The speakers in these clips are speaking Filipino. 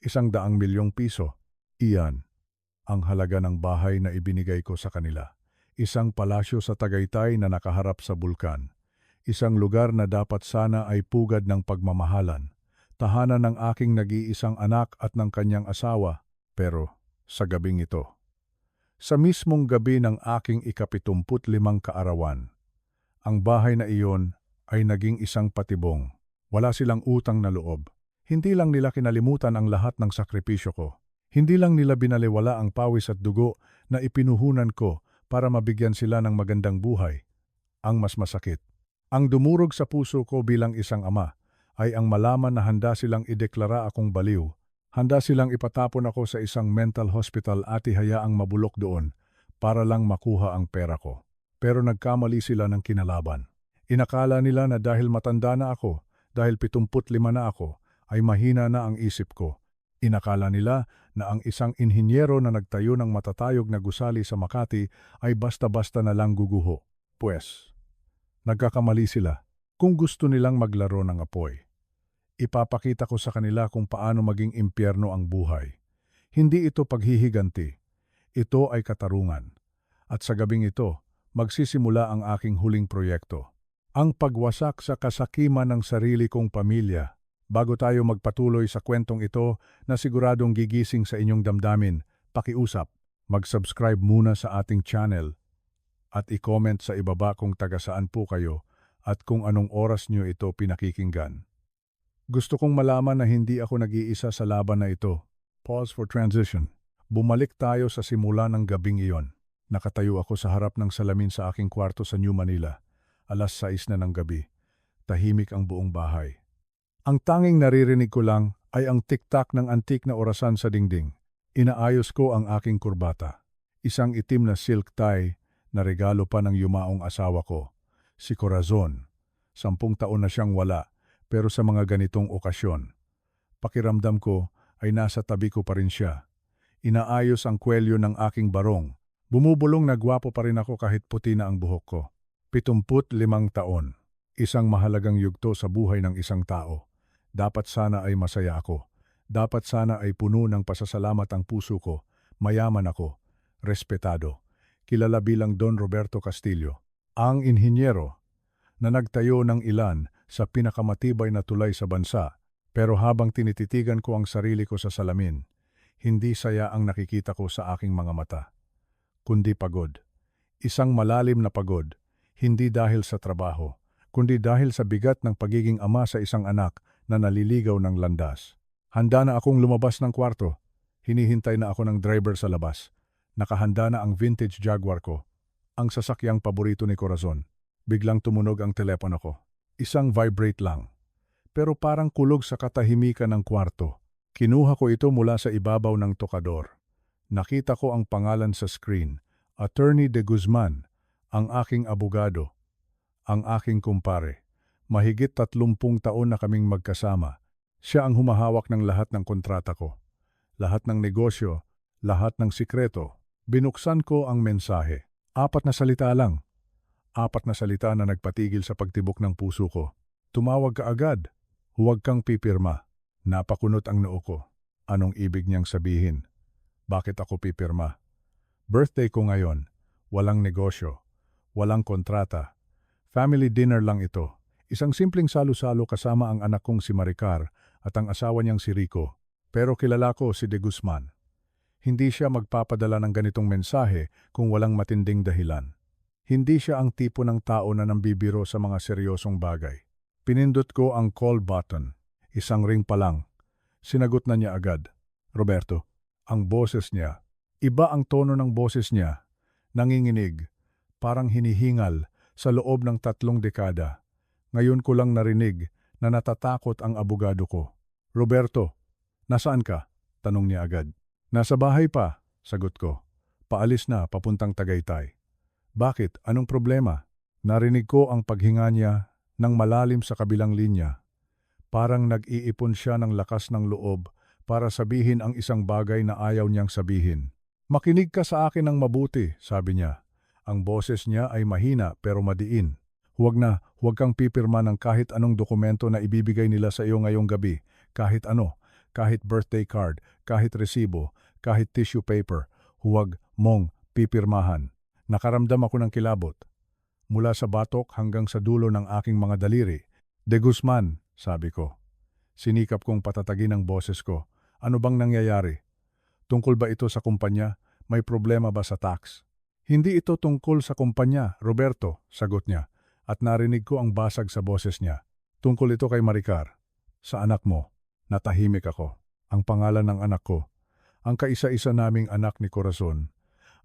100 milyong piso. Iyan ang halaga ng bahay na ibinigay ko sa kanila. Isang palasyo sa Tagaytay na nakaharap sa bulkan. Isang lugar na dapat sana ay pugad ng pagmamahalan. Tahanan ng aking nag-iisang anak at ng kanyang asawa. Pero sa gabing ito, sa mismong gabi ng aking ika-75 kaarawan, ang bahay na iyon ay naging isang patibong. Wala silang utang na loob. Hindi lang nila kinalimutan ang lahat ng sakripisyo ko. Hindi lang nila binaliwala ang pawis at dugo na ipinuhunan ko para mabigyan sila ng magandang buhay. Ang mas masakit, ang dumurog sa puso ko bilang isang ama, ay ang malaman na handa silang ideklara akong baliw. Handa silang ipatapon ako sa isang mental hospital at hayaang mabulok doon para lang makuha ang pera ko. Pero nagkamali sila ng kinalaban. Inakala nila na dahil matanda na ako, dahil 75 na ako, ay mahina na ang isip ko. Inakala nila na ang isang inhinyero na nagtayo ng matatayog na gusali sa Makati ay basta-basta na lang guguho. Pues, nagkakamali sila. Kung gusto nilang maglaro ng apoy, ipapakita ko sa kanila kung paano maging impyerno ang buhay. Hindi ito paghihiganti. Ito ay katarungan. At sa gabing ito, magsisimula ang aking huling proyekto. Ang pagwasak sa kasakiman ng sarili kong pamilya. Bago tayo magpatuloy sa kwentong ito na siguradong gigising sa inyong damdamin, pakiusap, mag-subscribe muna sa ating channel at i-comment sa ibaba kung taga saan po kayo at kung anong oras nyo ito pinakikinggan. Gusto kong malaman na hindi ako nag-iisa sa laban na ito. Pause for transition. Bumalik tayo sa simula ng gabing iyon. Nakatayo ako sa harap ng salamin sa aking kwarto sa New Manila. Alas 6 na ng gabi. Tahimik ang buong bahay. Ang tanging naririnig ko lang ay ang tiktak ng antik na orasan sa dingding. Inaayos ko ang aking kurbata. Isang itim na silk tie na regalo pa ng yumaong asawa ko, si Corazon. 10 taon na siyang wala, pero sa mga ganitong okasyon, pakiramdam ko ay nasa tabi ko pa rin siya. Inaayos ang kwelyo ng aking barong. Bumubulong na gwapo pa rin ako kahit puti na ang buhok ko. 75 taon. Isang mahalagang yugto sa buhay ng isang tao. Dapat sana ay masaya ako. Dapat sana ay puno ng pasasalamat ang puso ko. Mayaman ako. Respetado. Kilala bilang Don Roberto Castillo. Ang inhinyero na nagtayo ng ilan sa pinakamatibay na tulay sa bansa. Pero habang tinititigan ko ang sarili ko sa salamin, hindi saya ang nakikita ko sa aking mga mata. Kundi pagod. Isang malalim na pagod. Hindi dahil sa trabaho, kundi dahil sa bigat ng pagiging ama sa isang anak na naliligaw ng landas. Handa na akong lumabas ng kwarto. Hinihintay na ako ng driver sa labas. Nakahanda na ang vintage Jaguar ko. Ang sasakyang paborito ni Corazon. Biglang tumunog ang telepono ko. Isang vibrate lang. Pero parang kulog sa katahimikan ng kwarto. Kinuha ko ito mula sa ibabaw ng tokador. Nakita ko ang pangalan sa screen. Attorney De Guzman, ang aking abogado. Ang aking kumpare. Mahigit 30 taon na kaming magkasama. Siya ang humahawak ng lahat ng kontrata ko. Lahat ng negosyo, lahat ng sikreto. Binuksan ko ang mensahe. 4 na salita lang. 4 na salita na nagpatigil sa pagtibok ng puso ko. Tumawag ka agad. Huwag kang pipirma. Napakunot ang noo ko. Anong ibig niyang sabihin? Bakit ako pipirma? Birthday ko ngayon. Walang negosyo. Walang kontrata. Family dinner lang ito. Isang simpleng salo-salo kasama ang anak kong si Maricar at ang asawa niyang si Rico. Pero kilala ko si De Guzman. Hindi siya magpapadala ng ganitong mensahe kung walang matinding dahilan. Hindi siya ang tipo ng tao na nambibiro sa mga seryosong bagay. Pinindot ko ang call button. Isang ring pa lang. Sinagot na niya agad. Roberto, ang boses niya. Iba ang tono ng boses niya. Nanginginig. Parang hinihingal sa loob ng 3 dekada. Ngayon ko lang narinig na natatakot ang abogado ko. Roberto, nasaan ka? Tanong niya agad. Nasa bahay pa, sagot ko. Paalis na, papuntang Tagaytay. Bakit? Anong problema? Narinig ko ang paghinga niya ng malalim sa kabilang linya. Parang nag-iipon siya ng lakas ng loob para sabihin ang isang bagay na ayaw niyang sabihin. Makinig ka sa akin ng mabuti, sabi niya. Ang boses niya ay mahina pero madiin. Huwag kang pipirma ng kahit anong dokumento na ibibigay nila sa iyo ngayong gabi. Kahit ano. kahit birthday card, kahit resibo, kahit tissue paper, huwag mong pipirmahan. Nakaramdam ako ng kilabot. Mula sa batok hanggang sa dulo ng aking mga daliri. De Guzman, sabi ko. Sinikap kong patatagin ang boses ko. Ano bang nangyayari? Tungkol ba ito sa kumpanya? May problema ba sa tax? Hindi ito tungkol sa kumpanya, Roberto, sagot niya. At narinig ko ang basag sa boses niya. Tungkol ito kay Maricar. Sa anak mo. Natahimik ako. Ang pangalan ng anak ko. Ang kaisa-isa naming anak ni Corazon.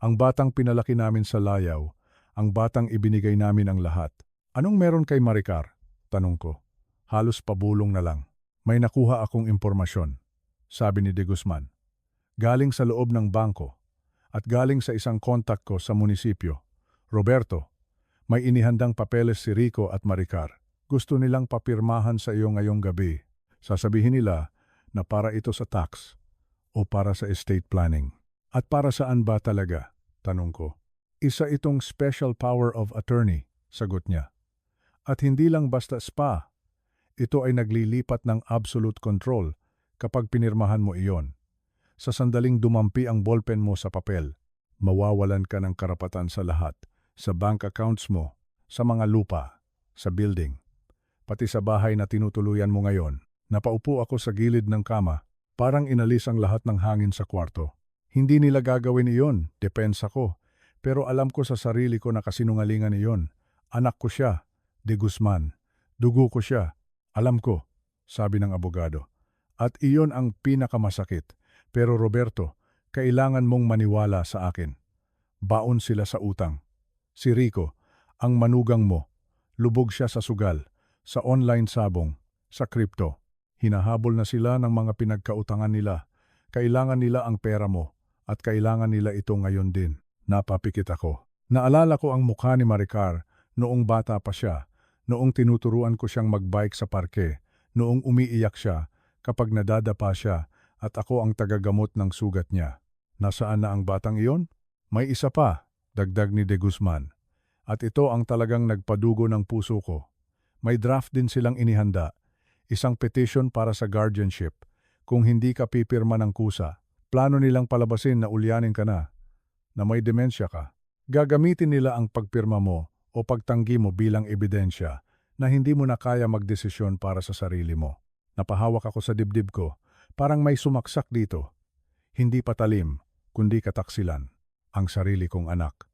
Ang batang pinalaki namin sa layaw. Ang batang ibinigay namin ang lahat. Anong meron kay Maricar? Tanong ko. Halos pabulong na lang. May nakuha akong impormasyon. Sabi ni De Guzman. Galing sa loob ng bangko. At galing sa isang kontak ko sa munisipyo. Roberto, may inihandang papeles si Rico at Maricar. Gusto nilang papirmahan sa iyo ngayong gabi. Sasabihin nila na para ito sa tax o para sa estate planning. At para saan ba talaga? Tanong ko. Isa itong special power of attorney, sagot niya. At hindi lang basta spa. Ito ay naglilipat ng absolute control kapag pinirmahan mo iyon. Sa sandaling dumampi ang ballpen mo sa papel, mawawalan ka ng karapatan sa lahat, sa bank accounts mo, sa mga lupa, sa building, pati sa bahay na tinutuluyan mo ngayon. Napaupo ako sa gilid ng kama, parang inalis ang lahat ng hangin sa kwarto. Hindi nila gagawin iyon, depensa ko, pero alam ko sa sarili ko na kasinungalingan iyon. Anak ko siya, De Guzman, dugo ko siya, alam ko, sabi ng abogado. At iyon ang pinakamasakit. Pero Roberto, kailangan mong maniwala sa akin. Baon sila sa utang. Si Rico, ang manugang mo, lubog siya sa sugal, sa online sabong, sa crypto. Hinahabol na sila ng mga pinagkautangan nila. Kailangan nila ang pera mo at kailangan nila ito ngayon din. Napapikit ako. Naalala ko ang mukha ni Maricar noong bata pa siya, noong tinuturuan ko siyang magbike sa parke, noong umiiyak siya kapag nadadapa siya at ako ang tagagamot ng sugat niya. Nasaan na ang batang iyon? May isa pa, dagdag ni De Guzman. At ito ang talagang nagpadugo ng puso ko. May draft din silang inihanda, isang petition para sa guardianship. Kung hindi ka pipirma ng kusa, plano nilang palabasin na ulyanin ka na may demensya ka. Gagamitin nila ang pagpirma mo o pagtanggi mo bilang ebidensya na hindi mo na kaya magdesisyon para sa sarili mo. Napahawak ako sa dibdib ko, parang may sumaksak dito. Hindi patalim, kundi kataksilan. Ang sarili kong anak.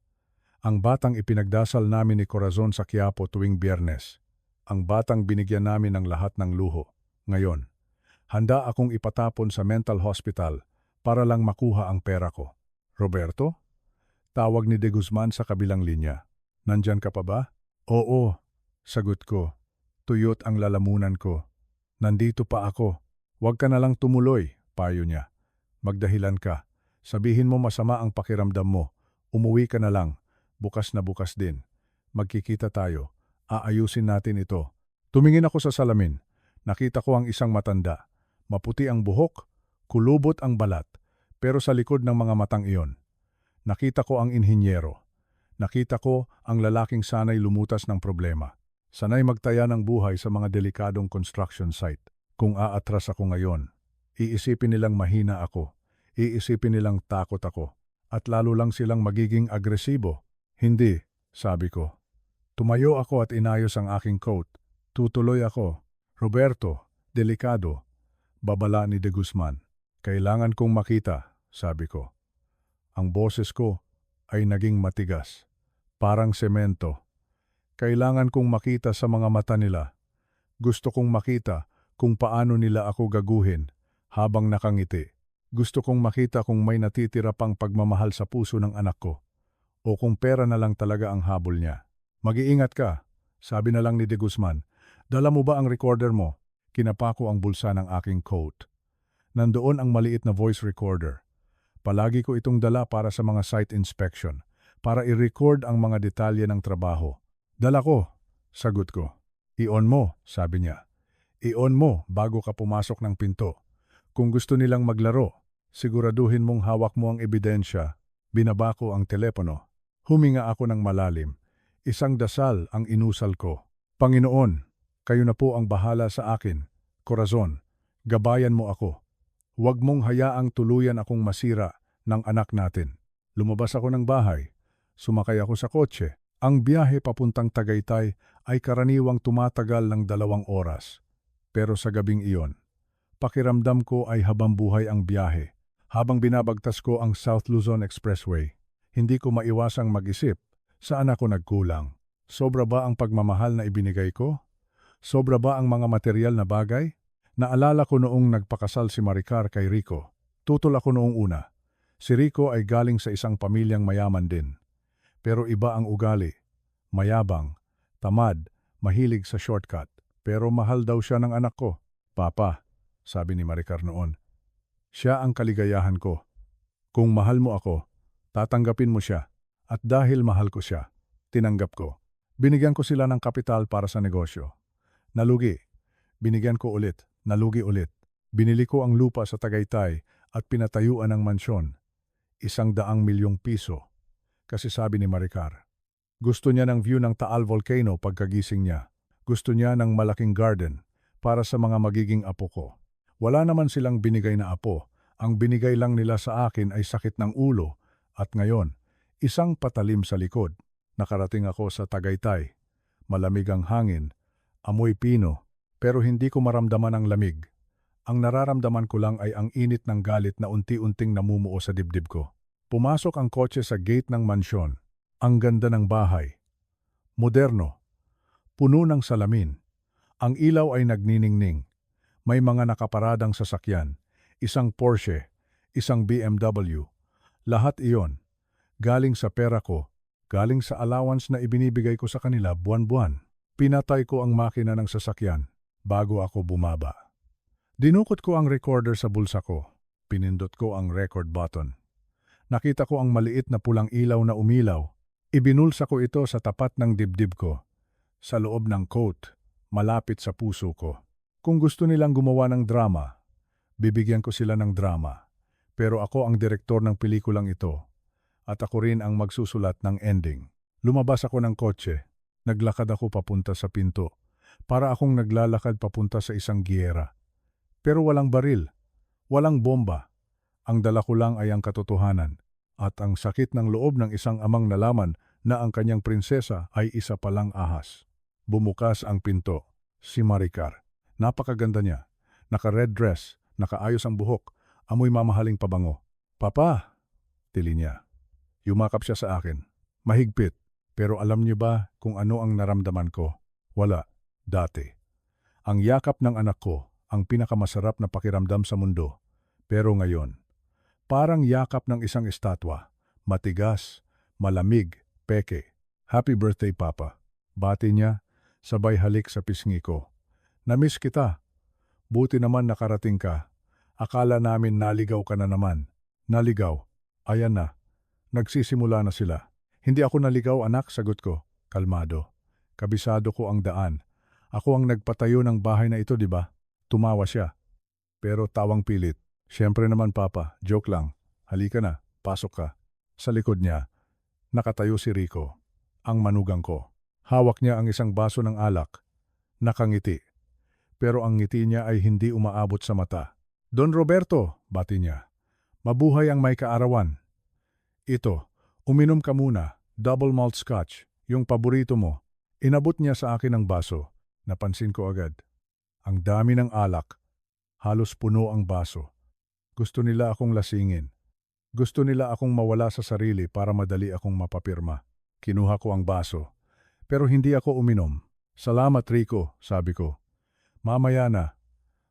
Ang batang ipinagdasal namin ni Corazon sa Quiapo tuwing Biyernes. Ang batang binigyan namin ng lahat ng luho. Ngayon, handa akong ipatapon sa mental hospital para lang makuha ang pera ko. Roberto? Tawag ni De Guzman sa kabilang linya. Nandyan ka pa ba? Oo, sagot ko. Tuyot ang lalamunan ko. Nandito pa ako. Huwag ka na lang tumuloy, payo niya. Magdahilan ka. Sabihin mo masama ang pakiramdam mo. Umuwi ka na lang. Bukas na bukas din. Magkikita tayo. Aayusin natin ito. Tumingin ako sa salamin. Nakita ko ang isang matanda. Maputi ang buhok, kulubot ang balat. Pero sa likod ng mga matang iyon, nakita ko ang inhinyero. Nakita ko ang lalaking sanay lumutas ng problema. Sanay magtaya ng buhay sa mga delikadong construction site. Kung aatras ako ngayon, iisipin nilang mahina ako. Iisipin nilang takot ako. At lalo lang silang magiging agresibo. Hindi, sabi ko. Tumayo ako at inayos ang aking coat. Tutuloy ako. Roberto, delikado. Babala ni De Guzman. Kailangan kong makita, sabi ko. Ang boses ko ay naging matigas. Parang semento. Kailangan kong makita sa mga mata nila. Gusto kong makita kung paano nila ako gaguhin habang nakangiti. Gusto kong makita kung may natitira pang pagmamahal sa puso ng anak ko o kung pera na lang talaga ang habol niya. Mag-iingat ka, sabi na lang ni De Guzman. Dala mo ba ang recorder mo? Kinapako ang bulsa ng aking coat. Nandoon ang maliit na voice recorder. Palagi ko itong dala para sa mga site inspection, para i-record ang mga detalye ng trabaho. Dala ko, sagot ko. I-on mo, sabi niya. I-on mo bago ka pumasok ng pinto. Kung gusto nilang maglaro, siguraduhin mong hawak mo ang ebidensya. Binaba ko ang telepono. Huminga ako ng malalim. Isang dasal ang inusal ko. Panginoon, kayo na po ang bahala sa akin. Corazon, gabayan mo ako. Huwag mong hayaang tuluyan akong masira ng anak natin. Lumabas ako ng bahay. Sumakay ako sa kotse. Ang biyahe papuntang Tagaytay ay karaniwang tumatagal ng 2 oras. Pero sa gabing iyon, pakiramdam ko ay habambuhay ang biyahe. Habang binabagtas ko ang South Luzon Expressway, hindi ko maiwasang mag-isip, saan ako nagkulang? Sobra ba ang pagmamahal na ibinigay ko? Sobra ba ang mga material na bagay? Naalala ko noong nagpakasal si Maricar kay Rico. Tutol ako noong una. Si Rico ay galing sa isang pamilyang mayaman din. Pero iba ang ugali. Mayabang, tamad, mahilig sa shortcut. Pero mahal daw siya ng anak ko. Papa, sabi ni Maricar noon, siya ang kaligayahan ko. Kung mahal mo ako, tatanggapin mo siya. At dahil mahal ko siya, tinanggap ko. Binigyan ko sila ng kapital para sa negosyo. Nalugi. Binigyan ko ulit. Nalugi ulit. Binili ko ang lupa sa Tagaytay at pinatayuan ng mansyon. 100 milyong piso. Kasi sabi ni Maricar, gusto niya ng view ng Taal Volcano pagkagising niya. Gusto niya ng malaking garden para sa mga magiging apo ko. Wala naman silang binigay na apo. Ang binigay lang nila sa akin ay sakit ng ulo. At ngayon, isang patalim sa likod. Nakarating ako sa Tagaytay. Malamig ang hangin, amoy pino, pero hindi ko maramdaman ang lamig. Ang nararamdaman ko lang ay ang init ng galit na unti-unting namumuo sa dibdib ko. Pumasok ang kotse sa gate ng mansyon. Ang ganda ng bahay. Moderno. Puno ng salamin. Ang ilaw ay nagniningning. May mga nakaparadang sasakyan. Isang Porsche, isang BMW. Lahat iyon. Galing sa pera ko. Galing sa allowance na ibinibigay ko sa kanila buwan-buwan. Pinatay ko ang makina ng sasakyan bago ako bumaba. Dinukot ko ang recorder sa bulsa ko. Pinindot ko ang record button. Nakita ko ang maliit na pulang ilaw na umilaw. Ibinulsa ko ito sa tapat ng dibdib ko. Sa loob ng coat, malapit sa puso ko. Kung gusto nilang gumawa ng drama, bibigyan ko sila ng drama. Pero ako ang direktor ng pelikulang ito. At ako rin ang magsusulat ng ending. Lumabas ako ng kotse. Naglakad ako papunta sa pinto. Para akong naglalakad papunta sa isang giyera. Pero walang baril. Walang bomba. Ang dala ko lang ay ang katotohanan. At ang sakit ng loob ng isang amang nalaman na ang kanyang prinsesa ay isa palang ahas. Bumukas ang pinto. Si Maricar. Napakaganda niya. Naka-red dress, nakaayos ang buhok, amoy mamahaling pabango. Papa, tili niya. Yumakap siya sa akin. Mahigpit. Pero alam niyo ba kung ano ang naramdaman ko? Wala. Dati. Ang yakap ng anak ko, ang pinakamasarap na pakiramdam sa mundo. Pero ngayon, parang yakap ng isang estatwa. Matigas, malamig, peke. Happy birthday, Papa. Bati niya, sabay halik sa pisngi ko. Namiss kita. Buti naman nakarating ka. Akala namin naligaw ka na naman. Naligaw. Ayan na. Nagsisimula na sila. Hindi ako naligaw, anak, sagot ko. Kalmado. Kabisado ko ang daan. Ako ang nagpatayo ng bahay na ito, di ba? Tumawa siya. Pero tawang pilit. Siyempre naman, Papa. Joke lang. Halika na. Pasok ka. Sa likod niya, nakatayo si Rico. Ang manugang ko. Hawak niya ang isang baso ng alak. Nakangiti. Pero ang ngiti niya ay hindi umaabot sa mata. Don Roberto, bati niya. Mabuhay ang may kaarawan. Ito, uminom ka muna. Double malt scotch, yung paborito mo. Inabot niya sa akin ang baso. Napansin ko agad. Ang dami ng alak. Halos puno ang baso. Gusto nila akong lasingin. Gusto nila akong mawala sa sarili para madali akong mapapirma. Kinuha ko ang baso. Pero hindi ako uminom. Salamat, Rico, sabi ko. Mamaya na.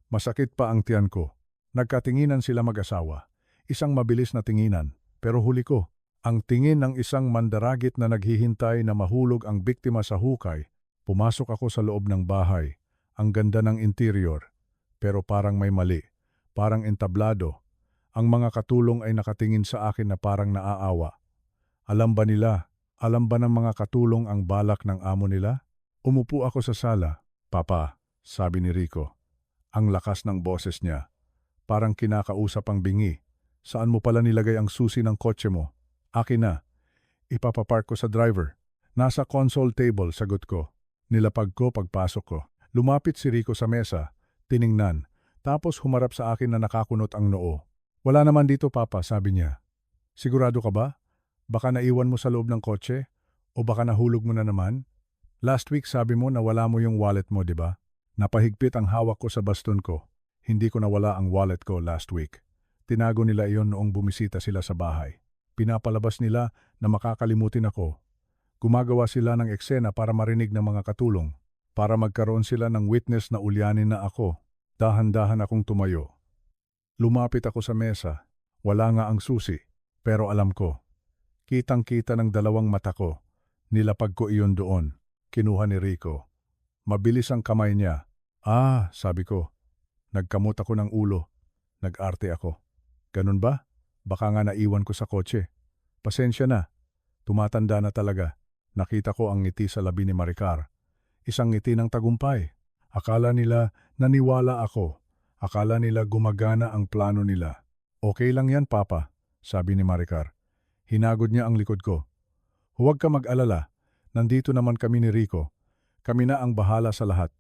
Masakit pa ang tiyan ko. Nagkatinginan sila mag-asawa. Isang mabilis na tinginan. Pero huli ko, ang tingin ng isang mandaragit na naghihintay na mahulog ang biktima sa hukay. Pumasok ako sa loob ng bahay. Ang ganda ng interior. Pero parang may mali. Parang entablado. Ang mga katulong ay nakatingin sa akin na parang naaawa. Alam ba nila? Alam ba ng mga katulong ang balak ng amo nila? Umupo ako sa sala. Papa, sabi ni Rico. Ang lakas ng boses niya. Parang kinakausap ang bingi. Saan mo pala nilagay ang susi ng kotse mo? Akin na. Ipapapark ko sa driver. Nasa console table, sagot ko. Nilapag ko pagpasok ko. Lumapit si Rico sa mesa. Tiningnan. Tapos humarap sa akin na nakakunot ang noo. Wala naman dito, Papa, sabi niya. Sigurado ka ba? Baka naiwan mo sa loob ng kotse? O baka nahulog mo na naman? Last week sabi mo na wala mo yung wallet mo, di ba? Napahigpit ang hawak ko sa baston ko. Hindi ko nawala ang wallet ko last week. Tinago nila iyon noong bumisita sila sa bahay. Pinapalabas nila na makakalimutin ako. Gumagawa sila ng eksena para marinig ng mga katulong. Para magkaroon sila ng witness na ulyanin na ako. Dahan-dahan akong tumayo. Lumapit ako sa mesa. Wala nga ang susi. Pero alam ko. Kitang-kita ng dalawang mata ko. Nilapag ko iyon doon. Kinuha ni Rico. Mabilis ang kamay niya. Ah, sabi ko. Nagkamot ako ng ulo. Nag-arte ako. Ganun ba? Baka nga naiwan ko sa kotse. Pasensya na. Tumatanda na talaga. Nakita ko ang ngiti sa labi ni Maricar. Isang ngiti ng tagumpay. Akala nila naniwala ako. Akala nila gumagana ang plano nila. Okay lang yan, Papa, sabi ni Maricar. Hinagod niya ang likod ko. Huwag ka mag-alala. Nandito naman kami ni Rico. Kami na ang bahala sa lahat.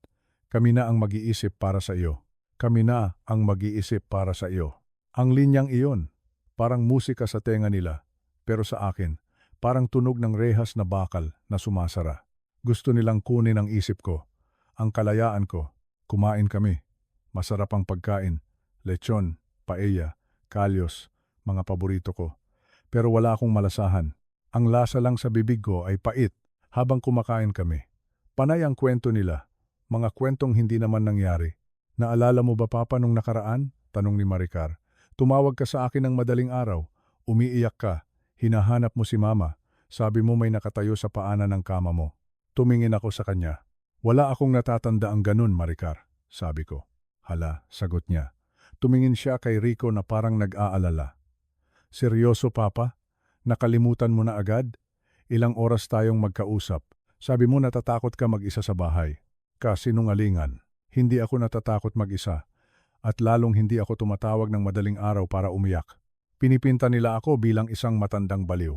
Kami na ang mag-iisip para sa iyo. Kami na ang mag-iisip para sa iyo. Ang linyang iyon, parang musika sa tenga nila. Pero sa akin, parang tunog ng rehas na bakal na sumasara. Gusto nilang kunin ang isip ko. Ang kalayaan ko. Kumain kami. Masarap ang pagkain. Lechon, paella, kalyos, mga paborito ko. Pero wala akong malasahan. Ang lasa lang sa bibig ko ay pait. Habang kumakain kami, panay ang kwento nila, mga kwentong hindi naman nangyari. Naalala mo ba, Papa, nung nakaraan? Tanong ni Maricar. Tumawag ka sa akin ng madaling araw, umiiyak ka, hinahanap mo si Mama, sabi mo may nakatayo sa paanan ng kama mo. Tumingin ako sa kanya. Wala akong natatanda ang ganun, Maricar, sabi ko. Hala, sagot niya. Tumingin siya kay Rico na parang nag-aalala. Seryoso, Papa? Nakalimutan mo na agad? Ilang oras tayong magkausap. Sabi mo natatakot ka mag-isa sa bahay. Kasinungalingan. Hindi ako natatakot mag-isa. At lalong hindi ako tumatawag ng madaling araw para umiyak. Pinipinta nila ako bilang isang matandang baliw.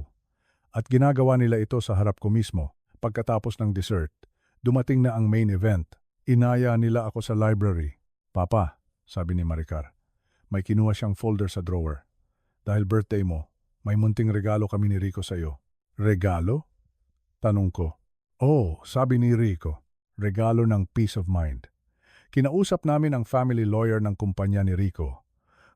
At ginagawa nila ito sa harap ko mismo. Pagkatapos ng dessert, dumating na ang main event. Inaya nila ako sa library. Papa, sabi ni Maricar, may kinuha siyang folder sa drawer. Dahil birthday mo, may munting regalo kami ni Rico sa iyo. Regalo? Tanong ko. Oh, sabi ni Rico, regalo ng peace of mind. Kinausap namin ang family lawyer ng kumpanya ni Rico.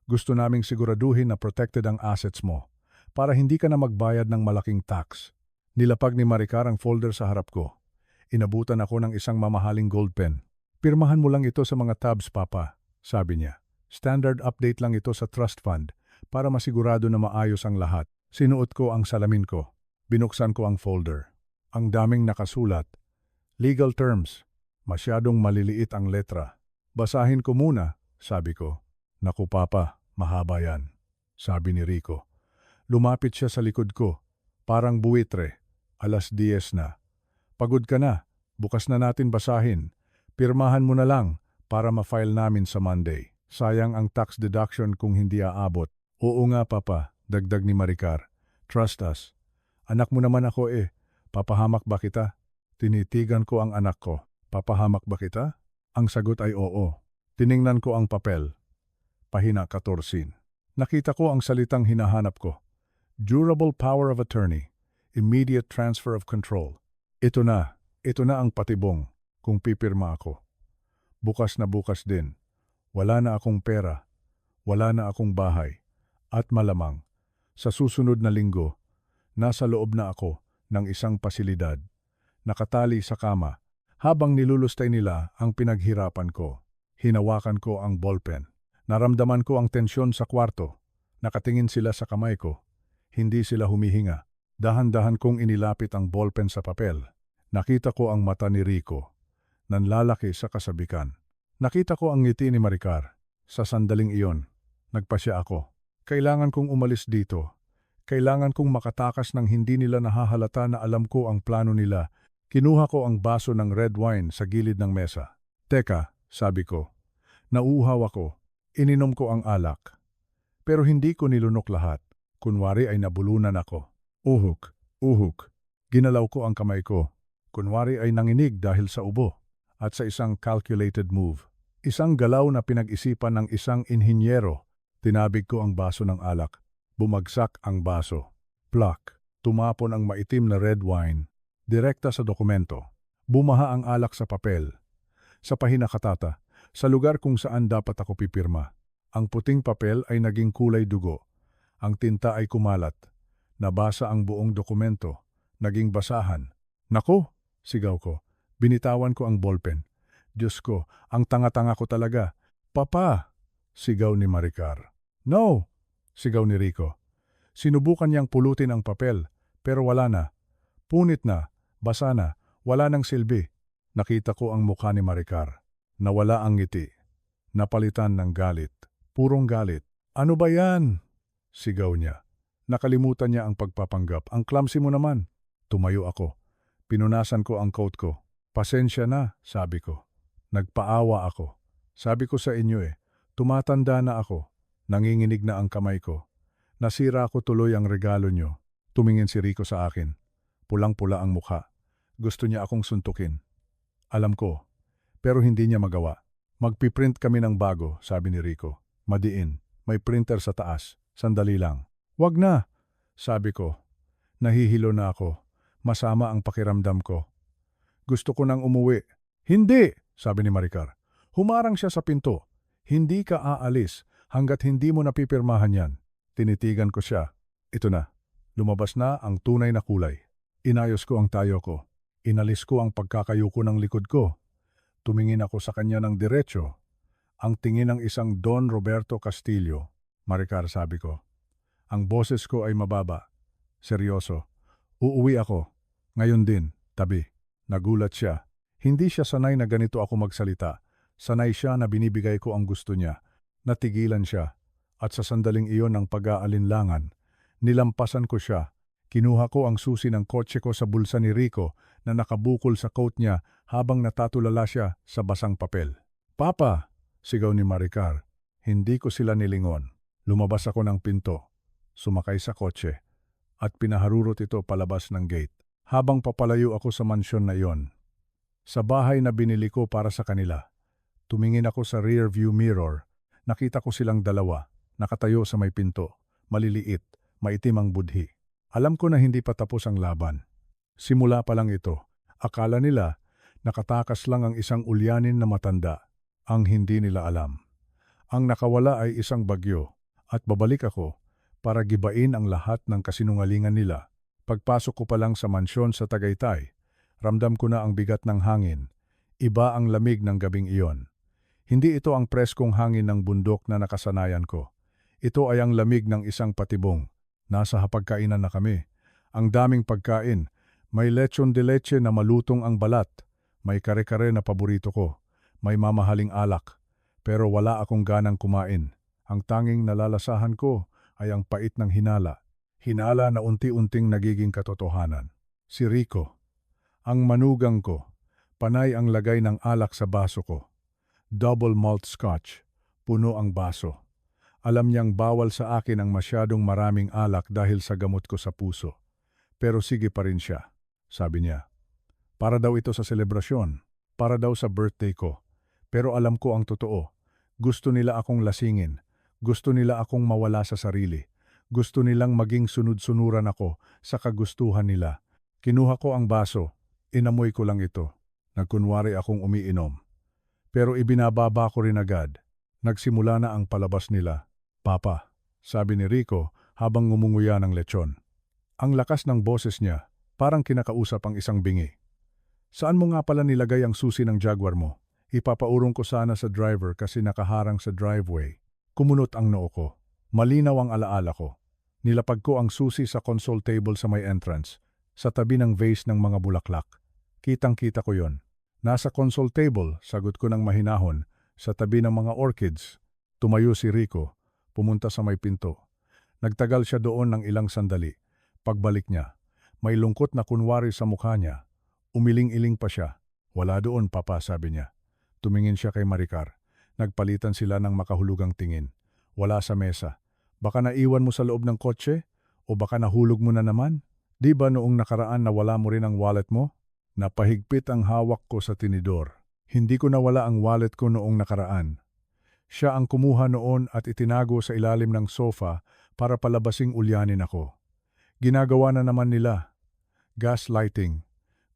Gusto naming siguraduhin na protected ang assets mo para hindi ka na magbayad ng malaking tax. Nilapag ni Maricar ang folder sa harap ko. Inabutan ako ng isang mamahaling gold pen. Pirmahan mo lang ito sa mga tabs, Papa, sabi niya. Standard update lang ito sa trust fund para masigurado na maayos ang lahat. Sinuot ko ang salamin ko. Binuksan ko ang folder. Ang daming nakasulat. Legal terms. Masyadong maliliit ang letra. Basahin ko muna, sabi ko. Naku, Papa, mahaba yan, sabi ni Rico. Lumapit siya sa likod ko. Parang buwitre. 10:00 na. Pagod ka na. Bukas na natin basahin. Pirmahan mo na lang para ma-file namin sa Monday. Sayang ang tax deduction kung hindi aabot. Oo nga, Papa, dagdag ni Maricar. Trust us. Anak mo naman ako eh. Papahamak ba kita? Tinitigan ko ang anak ko. Papahamak ba kita? Ang sagot ay oo. Tiningnan ko ang papel. Pahina 14. Nakita ko ang salitang hinahanap ko. Durable power of attorney. Immediate transfer of control. Ito na ang patibong kung pipirma ako. Bukas na bukas din. Wala na akong pera. Wala na akong bahay. At malamang, sa susunod na linggo, nasa loob na ako ng isang pasilidad, nakatali sa kama, habang nilulustay nila ang pinaghirapan ko. Hinawakan ko ang ballpen. Naramdaman ko ang tensyon sa kwarto. Nakatingin sila sa kamay ko. Hindi sila humihinga. Dahan-dahan kong inilapit ang ballpen sa papel. Nakita ko ang mata ni Rico. Nanlalaki sa kasabikan. Nakita ko ang ngiti ni Maricar. Sa sandaling iyon, nagpasya ako. Kailangan kong umalis dito. Kailangan kong makatakas ng hindi nila nahahalata na alam ko ang plano nila. Kinuha ko ang baso ng red wine sa gilid ng mesa. Teka, sabi ko. Nauuhaw ako. Ininom ko ang alak. Pero hindi ko nilunok lahat. Kunwari ay nabulunan ako. Uhuk, uhuk. Ginalaw ko ang kamay ko. Kunwari ay nanginig dahil sa ubo. At sa isang calculated move, Isang galaw na pinag-isipan ng isang inhinyero. Tinabig ko ang baso ng alak. Bumagsak ang baso. Plak. Tumapon ang maitim na red wine. Direkta sa dokumento. Bumaha ang alak sa papel. Sa pahinakatata, sa lugar kung saan dapat ako pipirma. Ang puting papel ay naging kulay dugo. Ang tinta ay kumalat. Nabasa ang buong dokumento. Naging basahan. Nako, sigaw ko. Binitawan ko ang ballpen. Diyos ko, ang tanga-tanga ko talaga. Papa, sigaw ni Maricar. No, sigaw ni Rico. Sinubukan niyang pulutin ang papel, pero wala na. Punit na, basa na, wala nang silbi. Nakita ko ang mukha ni Maricar. Nawala ang ngiti. Napalitan ng galit. Purong galit. Ano ba yan? Sigaw niya. Nakalimutan niya ang pagpapanggap. Ang clumsy mo naman. Tumayo ako. Pinunasan ko ang coat ko. Pasensya na, sabi ko. Nagpaawa ako. Sabi ko sa inyo tumatanda na ako. Nanginginig na ang kamay ko. Nasira ko tuloy ang regalo nyo. Tumingin si Rico sa akin. Pulang-pula ang mukha. Gusto niya akong suntukin. Alam ko, pero hindi niya magawa. Magpiprint kami ng bago, sabi ni Rico. Madiin, may printer sa taas. Sandali lang. Wag na, sabi ko. Nahihilo na ako. Masama ang pakiramdam ko. Gusto ko nang umuwi. Hindi, sabi ni Maricar. Humarang siya sa pinto. Hindi ka aalis hanggat hindi mo napipirmahan yan. Tinitigan ko siya. Ito na. Lumabas na ang tunay na kulay. Inayos ko ang tayo ko. Inalis ko ang pagkakayuko ng likod ko. Tumingin ako sa kanya ng diretso. Ang tingin ng isang Don Roberto Castillo. Maricar, sabi ko. Ang boses ko ay mababa. Seryoso. Uuwi ako. Ngayon din, tabi. Nagulat siya. Hindi siya sanay na ganito ako magsalita. Sanay siya na binibigay ko ang gusto niya. Natigilan siya. At sa sandaling iyon ng pag-aalinlangan, nilampasan ko siya. Kinuha ko ang susi ng kotse ko sa bulsa ni Rico na nakabukol sa coat niya habang natatulala siya sa basang papel. Papa! Sigaw ni Maricar. Hindi ko sila nilingon. Lumabas ako ng pinto. Sumakay sa kotse. At pinaharurot ito palabas ng gate. Habang papalayo ako sa mansyon na iyon. Sa bahay na binili ko para sa kanila. Tumingin ako sa rear view mirror. Nakita ko silang dalawa. Nakatayo sa may pinto. Maliliit. Maitim ang budhi. Alam ko na hindi pa tapos ang laban. Simula pa lang ito. Akala nila, nakatakas lang ang isang ulyanin na matanda. Ang hindi nila alam. Ang nakawala ay isang bagyo. At babalik ako para gibain ang lahat ng kasinungalingan nila. Pagpasok ko pa lang sa mansyon sa Tagaytay, ramdam ko na ang bigat ng hangin. Iba ang lamig ng gabing iyon. Hindi ito ang preskong hangin ng bundok na nakasanayan ko. Ito ay ang lamig ng isang patibong. Nasa hapagkainan na kami. Ang daming pagkain. May lechon de leche na malutong ang balat. May kare-kare na paborito ko. May mamahaling alak. Pero wala akong ganang kumain. Ang tanging nalalasahan ko ay ang pait ng hinala. Hinala na unti-unting nagiging katotohanan. Si Rico. Ang manugang ko. Panay ang lagay ng alak sa baso ko. Double malt scotch. Puno ang baso. Alam niyang bawal sa akin ang masyadong maraming alak dahil sa gamot ko sa puso. Pero sige pa rin siya, sabi niya. Para daw ito sa selebrasyon. Para daw sa birthday ko. Pero alam ko ang totoo. Gusto nila akong lasingin. Gusto nila akong mawala sa sarili. Gusto nilang maging sunod-sunuran ako sa kagustuhan nila. Kinuha ko ang baso. Inamoy ko lang ito. Nagkunwari akong umiinom. Pero ibinababa ko rin agad. Nagsimula na ang palabas nila. Papa, sabi ni Rico habang ngumunguya ng lechon. Ang lakas ng boses niya, parang kinakausap ang isang bingi. Saan mo nga pala nilagay ang susi ng Jaguar mo? Ipapaurong ko sana sa driver kasi nakaharang sa driveway. Kumunot ang noo ko. Malinaw ang alaala ko. Nilapag ko ang susi sa console table sa may entrance, sa tabi ng vase ng mga bulaklak. Kitang-kita ko yon. Nasa console table, sagot ko ng mahinahon, sa tabi ng mga orchids. Tumayo si Rico, pumunta sa may pinto. Nagtagal siya doon ng ilang sandali. Pagbalik niya, may lungkot na kunwari sa mukha niya. Umiling-iling pa siya. Wala doon, Papa, sabi niya. Tumingin siya kay Maricar. Nagpalitan sila ng makahulugang tingin. Wala sa mesa. Baka naiwan mo sa loob ng kotse? O baka nahulog mo na naman? Di ba noong nakaraan na wala mo rin ang wallet mo? Napahigpit ang hawak ko sa tinidor. Hindi ko nawala ang wallet ko noong nakaraan. Siya ang kumuha noon at itinago sa ilalim ng sofa para palabasing ulyanin ako. Ginagawa na naman nila. Gaslighting.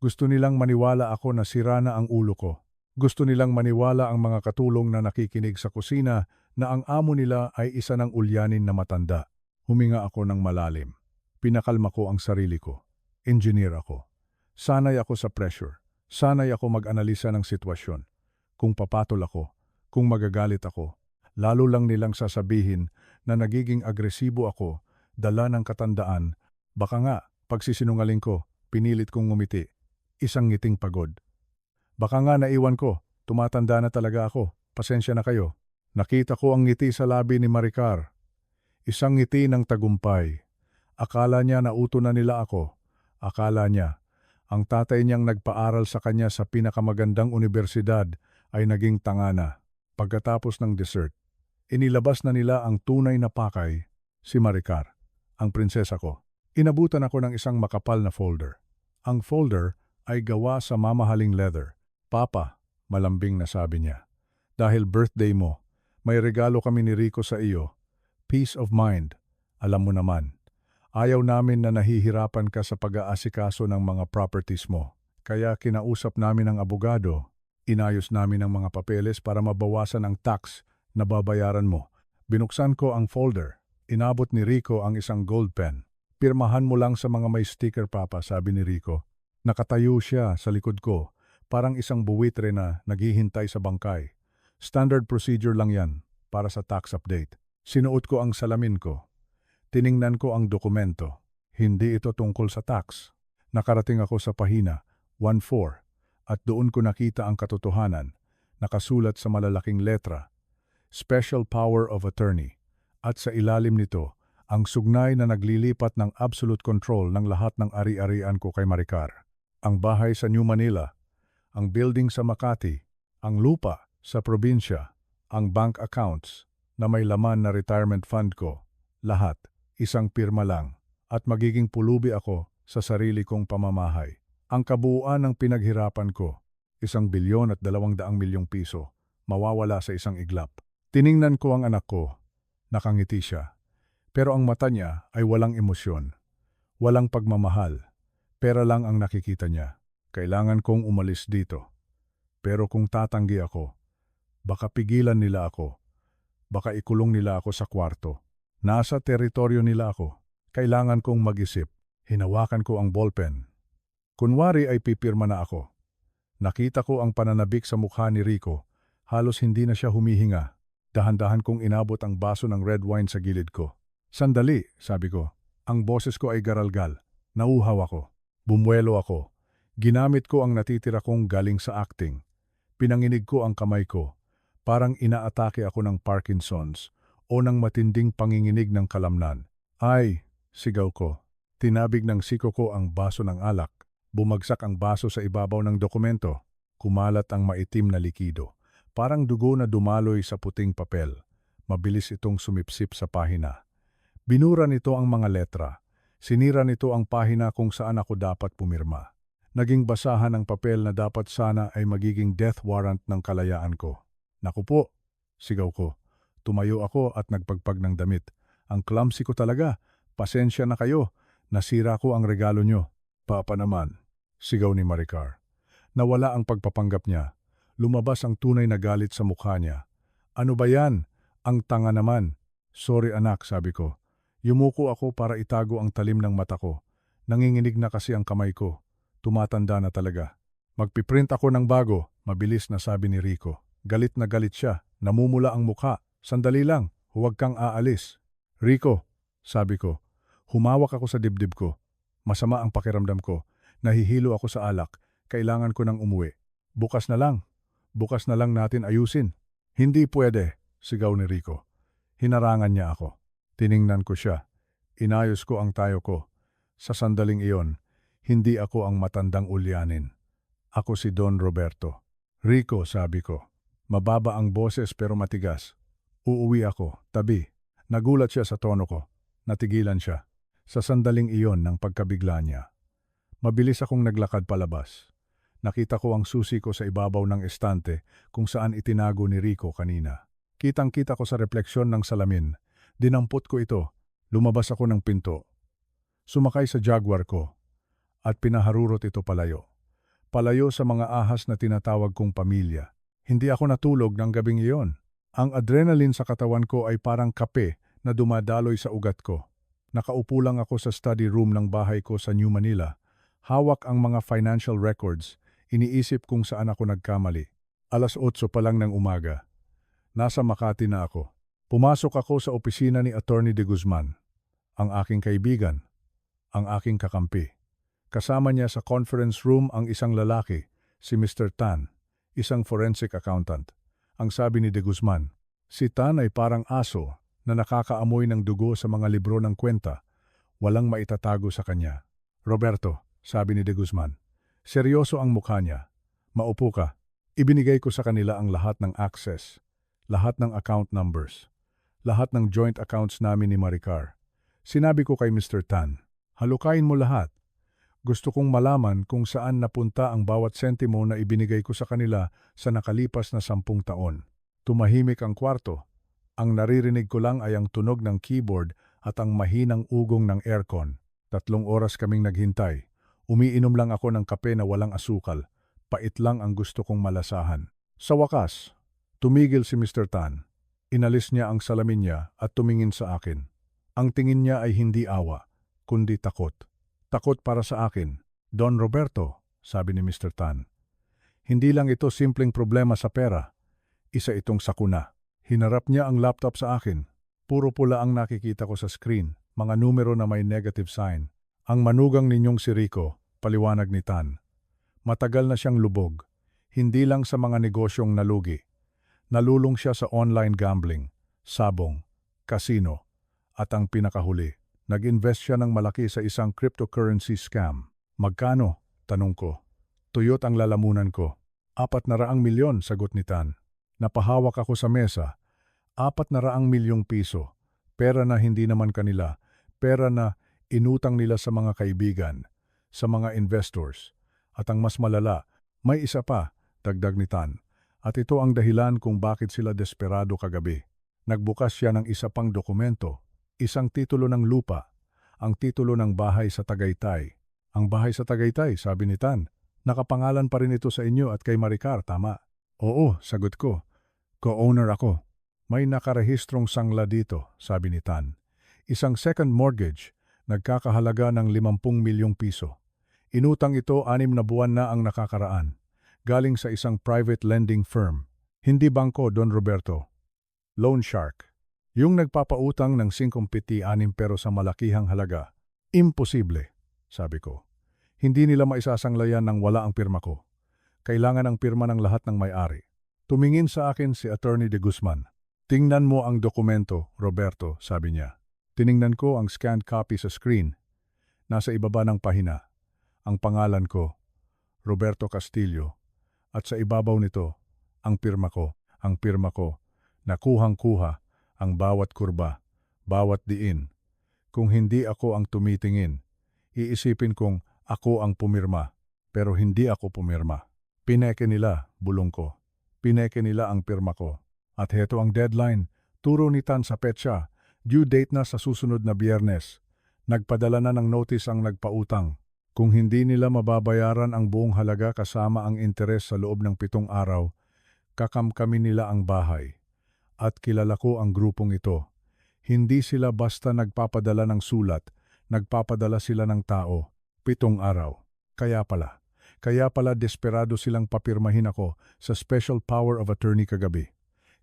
Gusto nilang maniwala ako na sira na ang ulo ko. Gusto nilang maniwala ang mga katulong na nakikinig sa kusina na ang amo nila ay isa ng ulyanin na matanda. Huminga ako ng malalim. Pinakalma ko ang sarili ko. Engineer ako. Sanay ako sa pressure. Sanay ako mag-analisa ng sitwasyon. Kung papatol ako, kung magagalit ako, lalo lang nilang sasabihin na nagiging agresibo ako, dala ng katandaan. Baka nga, pagsisinungaling ko, pinilit kong ngumiti. Isang ngiting pagod. Baka nga naiwan ko, tumatanda na talaga ako, pasensya na kayo. Nakita ko ang ngiti sa labi ni Maricar. Isang ngiti ng tagumpay. Akala niya nauto na nila ako. Akala niya, ang tatay niyang nagpaaral sa kanya sa pinakamagandang unibersidad ay naging tanga na. Pagkatapos ng dessert, inilabas na nila ang tunay na pakay, si Maricar, ang prinsesa ko. Inabutan ako ng isang makapal na folder. Ang folder ay gawa sa mamahaling leather. Papa, malambing na sabi niya, dahil birthday mo, may regalo kami ni Rico sa iyo. Peace of mind. Alam mo naman, ayaw namin na nahihirapan ka sa pag-aasikaso ng mga properties mo. Kaya kinausap namin ang abogado, inayos namin ang mga papeles para mabawasan ang tax na babayaran mo. Binuksan ko ang folder. Inabot ni Rico ang isang gold pen. Pirmahan mo lang sa mga may sticker, Papa, sabi ni Rico. Nakatayo siya sa likod ko, parang isang buwitre na naghihintay sa bangkay. Standard procedure lang yan para sa tax update. Sinuot ko ang salamin ko. Tiningnan ko ang dokumento. Hindi ito tungkol sa tax. Nakarating ako sa pahina 14 at doon ko nakita ang katotohanan. Nakasulat sa malalaking letra, Special Power of Attorney. At sa ilalim nito, ang sugnay na naglilipat ng absolute control ng lahat ng ari-arian ko kay Maricar. Ang bahay sa New Manila, ang building sa Makati, ang lupa sa probinsya, ang bank accounts na may laman na retirement fund ko, lahat, isang pirma lang, at magiging pulubi ako sa sarili kong pamamahay. Ang kabuuan ng pinaghirapan ko, 1,200,000,000 piso, mawawala sa isang iglap. Tiningnan ko ang anak ko, nakangiti siya, pero ang mata niya ay walang emosyon, walang pagmamahal. Pera lang ang nakikita niya. Kailangan kong umalis dito. Pero kung tatanggi ako, baka pigilan nila ako. Baka ikulong nila ako sa kwarto. Nasa teritoryo nila ako. Kailangan kong mag-isip. Hinawakan ko ang ballpen. Kunwari ay pipirma na ako. Nakita ko ang pananabik sa mukha ni Rico. Halos hindi na siya humihinga. Dahan-dahan kong inabot ang baso ng red wine sa gilid ko. Sandali, sabi ko. Ang boses ko ay garalgal. Nauhaw ako. Bumuelo ako. Ginamit ko ang natitira kong galing sa acting. Pinanginig ko ang kamay ko. Parang inaatake ako ng Parkinson's o ng matinding panginginig ng kalamnan. Ay, sigaw ko. Tinabig ng siko ko ang baso ng alak. Bumagsak ang baso sa ibabaw ng dokumento. Kumalat ang maitim na likido. Parang dugo na dumaloy sa puting papel. Mabilis itong sumipsip sa pahina. Binura nito ang mga letra. Sinira nito ang pahina kung saan ako dapat pumirma. Naging basahan ng papel na dapat sana ay magiging death warrant ng kalayaan ko. Naku po, sigaw ko. Tumayo ako at nagpagpag ng damit. Ang clumsy ko talaga. Pasensya na kayo. Nasira ko ang regalo nyo. Papa naman, sigaw ni Maricar. Nawala ang pagpapanggap niya. Lumabas ang tunay na galit sa mukha niya. Ano ba yan? Ang tanga naman. Sorry anak, sabi ko. Yumuko ako para itago ang talim ng mata ko. Nanginginig na kasi ang kamay ko. Tumatanda na talaga. Magpiprint ako ng bago, mabilis na sabi ni Rico. Galit na galit siya, namumula ang mukha. Sandali lang, huwag kang aalis. Rico, sabi ko, humawak ako sa dibdib ko. Masama ang pakiramdam ko. Nahihilo ako sa alak. Kailangan ko nang umuwi. Bukas na lang natin ayusin. Hindi pwede, sigaw ni Rico. Hinarangan niya ako. Tiningnan ko siya. Inayos ko ang tayo ko. Sa sandaling iyon, hindi ako ang matandang ulyanin. Ako si Don Roberto. Rico, sabi ko. Mababa ang boses pero matigas. Uuwi ako, tabi. Nagulat siya sa tono ko. Natigilan siya. Sa sandaling iyon ng pagkabigla niya. Mabilis akong naglakad palabas. Nakita ko ang susi ko sa ibabaw ng estante kung saan itinago ni Rico kanina. Kitang-kita ko sa refleksyon ng salamin. Dinampot ko ito. Lumabas ako ng pinto. Sumakay sa Jaguar ko at pinaharurot ito palayo. Palayo sa mga ahas na tinatawag kong pamilya. Hindi ako natulog ng gabing iyon. Ang adrenaline sa katawan ko ay parang kape na dumadaloy sa ugat ko. Nakaupo lang ako sa study room ng bahay ko sa New Manila. Hawak ang mga financial records. Iniisip kung saan ako nagkamali. 8:00 pa lang ng umaga. Nasa Makati na ako. Pumasok ako sa opisina ni Attorney De Guzman, ang aking kaibigan, ang aking kakampi. Kasama niya sa conference room ang isang lalaki, si Mr. Tan, isang forensic accountant. Ang sabi ni De Guzman, si Tan ay parang aso na nakakaamoy ng dugo sa mga libro ng kwenta. Walang maitatago sa kanya. Roberto, sabi ni De Guzman, seryoso ang mukha niya. Maupo ka. Ibinigay ko sa kanila ang lahat ng access, lahat ng account numbers, lahat ng joint accounts namin ni Maricar. Sinabi ko kay Mr. Tan, halukain mo lahat. Gusto kong malaman kung saan napunta ang bawat sentimo na ibinigay ko sa kanila sa nakalipas na 10 taon. Tumahimik ang kwarto. Ang naririnig ko lang ay ang tunog ng keyboard at ang mahinang ugong ng aircon. 3 oras kaming naghintay. Umiinom lang ako ng kape na walang asukal. Pait lang ang gusto kong malasahan. Sa wakas, tumigil si Mr. Tan. Inalis niya ang salamin niya at tumingin sa akin. Ang tingin niya ay hindi awa, kundi takot. Takot para sa akin. Don Roberto, sabi ni Mr. Tan. Hindi lang ito simpleng problema sa pera. Isa itong sakuna. Hinarap niya ang laptop sa akin. Puro pula ang nakikita ko sa screen, mga numero na may negative sign. Ang manugang ninyong si Rico, paliwanag ni Tan. Matagal na siyang lubog. Hindi lang sa mga negosyong nalugi. Nalulong siya sa online gambling, sabong, casino, at ang pinakahuli. Nag-invest siya ng malaki sa isang cryptocurrency scam. Magkano? Tanong ko. Tuyot ang lalamunan ko. 400 milyon, sagot ni Tan. Napahawak ako sa mesa. 400 milyong piso. Pera na hindi naman kanila. Pera na inutang nila sa mga kaibigan, sa mga investors. At ang mas malala, may isa pa, dagdag ni Tan. At ito ang dahilan kung bakit sila desperado kagabi. Nagbukas siya ng isa pang dokumento. Isang titulo ng lupa, ang titulo ng bahay sa Tagaytay. Ang bahay sa Tagaytay, sabi ni Tan, nakapangalan pa rin ito sa inyo at kay Maricar, tama? Oo, sagot ko. Co-owner ako. May nakarehistrong sangla dito, sabi ni Tan. Isang second mortgage, nagkakahalaga ng 50 milyong piso. Inutang ito 6 na buwan na ang nakakaraan. Galing sa isang private lending firm. Hindi bangko, Don Roberto. Loan shark. Yung nagpapautang ng 56 pero sa malakihang halaga. Imposible, sabi ko. Hindi nila maisasanglayan nang wala ang pirma ko. Kailangan ang pirma ng lahat ng may-ari. Tumingin sa akin si Attorney De Guzman. Tingnan mo ang dokumento, Roberto, sabi niya. Tiningnan ko ang scanned copy sa screen. Nasa ibaba ng pahina. Ang pangalan ko, Roberto Castillo. At sa ibabaw nito, ang pirma ko, nakuhang-kuha, ang bawat kurba, bawat diin. Kung hindi ako ang tumitingin, iisipin kong ako ang pumirma, pero hindi ako pumirma. Pineke nila, bulong ko. Pineke nila ang pirma ko. At heto ang deadline, turo ni Tan sa petsa, due date na sa susunod na Biyernes. Nagpadala na ng notice ang nagpautang. Kung hindi nila mababayaran ang buong halaga kasama ang interes sa loob ng 7 araw, kakamkamin nila ang bahay. At kilala ko ang grupong ito. Hindi sila basta nagpapadala ng sulat, nagpapadala sila ng tao. 7 araw. Kaya pala desperado silang papirmahin ako sa special power of attorney kagabi.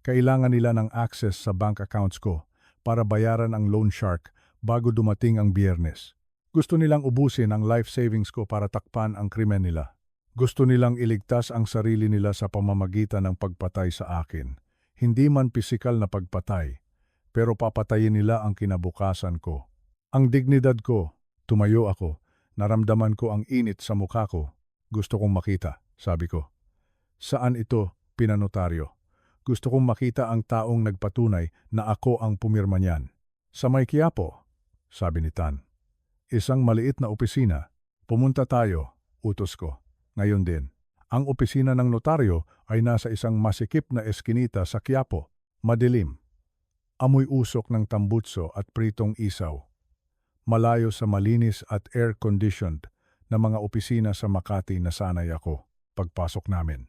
Kailangan nila ng access sa bank accounts ko para bayaran ang loan shark bago dumating ang Biyernes. Gusto nilang ubusin ang life savings ko para takpan ang krimen nila. Gusto nilang iligtas ang sarili nila sa pamamagitan ng pagpatay sa akin. Hindi man pisikal na pagpatay, pero papatayin nila ang kinabukasan ko. Ang dignidad ko, tumayo ako, naramdaman ko ang init sa mukha ko. Gusto kong makita, sabi ko. Saan ito, pinanotaryo? Gusto kong makita ang taong nagpatunay na ako ang pumirma niyan. Sa may Quiapo, sabi ni Tan. Isang maliit na opisina. Pumunta tayo, utos ko. Ngayon din. Ang opisina ng notaryo ay nasa isang masikip na eskinita sa Quiapo, madilim. Amoy usok ng tambutso at pritong isaw. Malayo sa malinis at air-conditioned na mga opisina sa Makati na sanay ako pagpasok namin.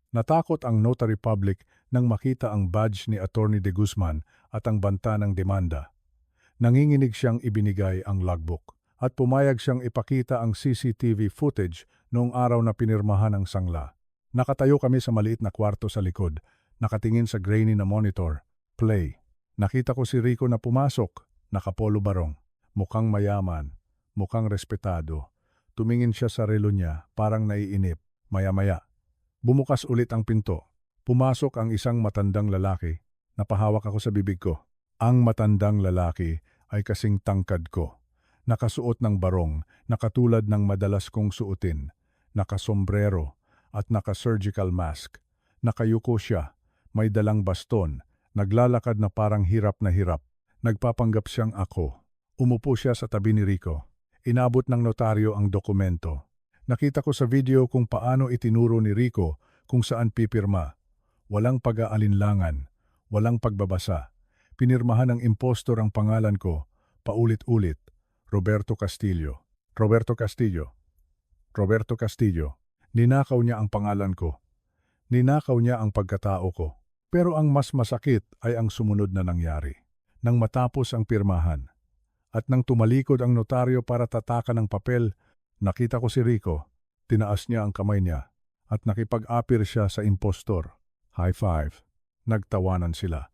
Natakot ang notary public nang makita ang badge ni Attorney De Guzman at ang banta ng demanda. Nanginginig siyang ibinigay ang logbook at pumayag siyang ipakita ang CCTV footage noong araw na pinirmahan ang sangla. Nakatayo kami sa maliit na kwarto sa likod, nakatingin sa grainy na monitor. Play. Nakita ko si Rico na pumasok, nakapolo barong. Mukhang mayaman, mukhang respetado. Tumingin siya sa relo niya, parang naiinip. Maya-maya. Bumukas ulit ang pinto. Pumasok ang isang matandang lalaki. Napahawak ako sa bibig ko. Ang matandang lalaki ay kasing tangkad ko. Nakasuot ng barong na katulad ng madalas kong suotin. Nakasombrero at naka-surgical mask. Nakayuko siya, may dalang baston, naglalakad na parang hirap na hirap. Nagpapanggap siyang ako. Umupo siya sa tabi ni Rico. Inabot ng notaryo ang dokumento. Nakita ko sa video kung paano itinuro ni Rico kung saan pipirma. Walang pag-aalinlangan, walang pagbabasa. Pinirmahan ng impostor ang pangalan ko, paulit-ulit, Roberto Castillo. Roberto Castillo. Roberto Castillo. Ninakaw niya ang pangalan ko. Ninakaw niya ang pagkatao ko. Pero ang mas masakit ay ang sumunod na nangyari. Nang matapos ang pirmahan, at nang tumalikod ang notaryo para tatakan ng papel, nakita ko si Rico. Tinaas niya ang kamay niya at nakipag-apir siya sa impostor. High five. Nagtawanan sila.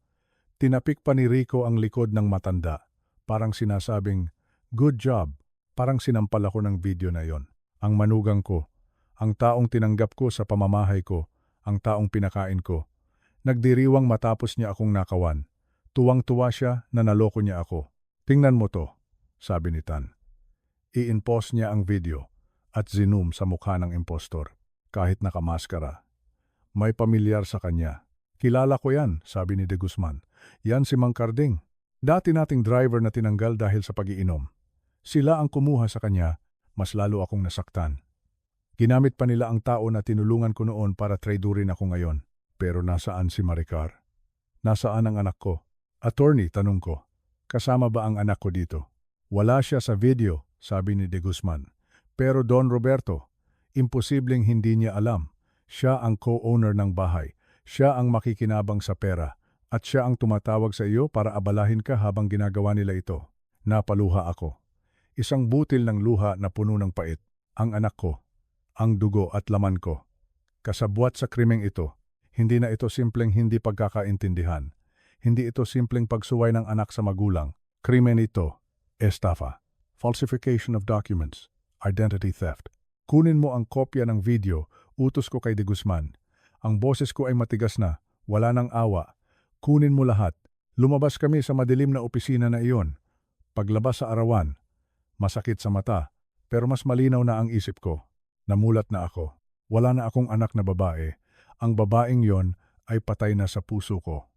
Tinapik pa ni Rico ang likod ng matanda. Parang sinasabing, good job. Parang sinampal ako ng video na yon. Ang manugang ko, ang taong tinanggap ko sa pamamahay ko, ang taong pinakain ko. Nagdiriwang matapos niya akong nakawan. Tuwang-tuwa siya na naloko niya ako. Tingnan mo to, sabi ni Tan. I-impose niya ang video at zoom sa mukha ng impostor, kahit nakamaskara. May pamilyar sa kanya. Kilala ko yan, sabi ni De Guzman. Yan si Mang Carding. Dati nating driver na tinanggal dahil sa pag-iinom. Sila ang kumuha sa kanya, mas lalo akong nasaktan. Ginamit pa nila ang tao na tinulungan ko noon para traidorin ako ngayon. Pero nasaan si Maricar? Nasaan ang anak ko? Attorney, tanong ko. Kasama ba ang anak ko dito? Wala siya sa video, sabi ni De Guzman. Pero Don Roberto, imposibleng hindi niya alam. Siya ang co-owner ng bahay. Siya ang makikinabang sa pera. At siya ang tumatawag sa iyo para abalahin ka habang ginagawa nila ito. Napaluha ako. Isang butil ng luha na puno ng pait. Ang anak ko. Ang dugo at laman ko. Kasabwat sa krimeng ito. Hindi na ito simpleng hindi pagkakaintindihan. Hindi ito simpleng pagsuway ng anak sa magulang. Krimen ito. Estafa. Falsification of documents. Identity theft. Kunin mo ang kopya ng video. Utos ko kay De Guzman. Ang boses ko ay matigas na. Wala nang awa. Kunin mo lahat. Lumabas kami sa madilim na opisina na iyon. Paglabas sa arawan, masakit sa mata, pero mas malinaw na ang isip ko. Namulat na ako. Wala na akong anak na babae. Ang babaeng yon ay patay na sa puso ko.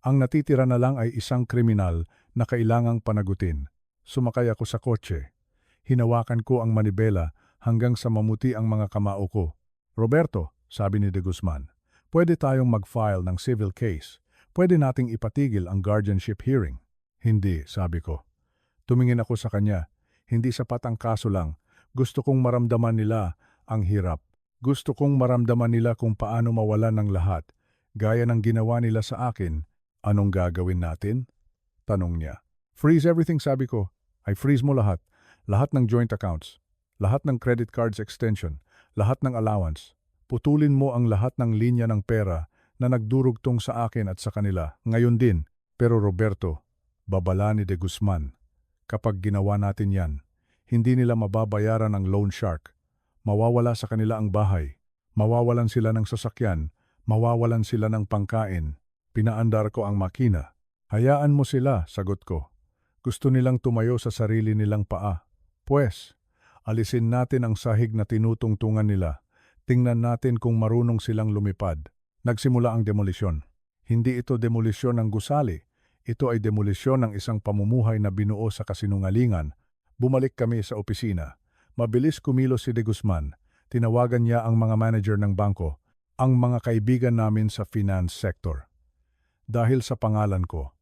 Ang natitira na lang ay isang kriminal na kailangang panagutin. Sumakay ako sa kotse. Hinawakan ko ang manibela hanggang sa mamuti ang mga kamao ko. Roberto, sabi ni De Guzman, pwede tayong mag-file ng civil case. Pwede nating ipatigil ang guardianship hearing. Hindi, sabi ko. Tumingin ako sa kanya. Hindi sapat ang kaso lang. Gusto kong maramdaman nila ang hirap. Gusto kong maramdaman nila kung paano mawalan ng lahat. Gaya ng ginawa nila sa akin. Anong gagawin natin? Tanong niya. Freeze everything, sabi ko. Ay freeze mo lahat. Lahat ng joint accounts. Lahat ng credit cards extension. Lahat ng allowance. Putulin mo ang lahat ng linya ng pera na nagdurugtong sa akin at sa kanila. Ngayon din. Pero Roberto, babala ni De Guzman. Kapag ginawa natin yan, hindi nila mababayaran ang loan shark. Mawawala sa kanila ang bahay. Mawawalan sila ng sasakyan. Mawawalan sila ng pangkain. Pinaandar ko ang makina. Hayaan mo sila, sagot ko. Gusto nilang tumayo sa sarili nilang paa. Pues, alisin natin ang sahig na tinutungtungan nila. Tingnan natin kung marunong silang lumipad. Nagsimula ang demolisyon. Hindi ito demolisyon ng gusali. Ito ay demolisyon ng isang pamumuhay na binuo sa kasinungalingan. Bumalik kami sa opisina. Mabilis kumilos si De Guzman. Tinawagan niya ang mga manager ng bangko, ang mga kaibigan namin sa finance sector. Dahil sa pangalan ko,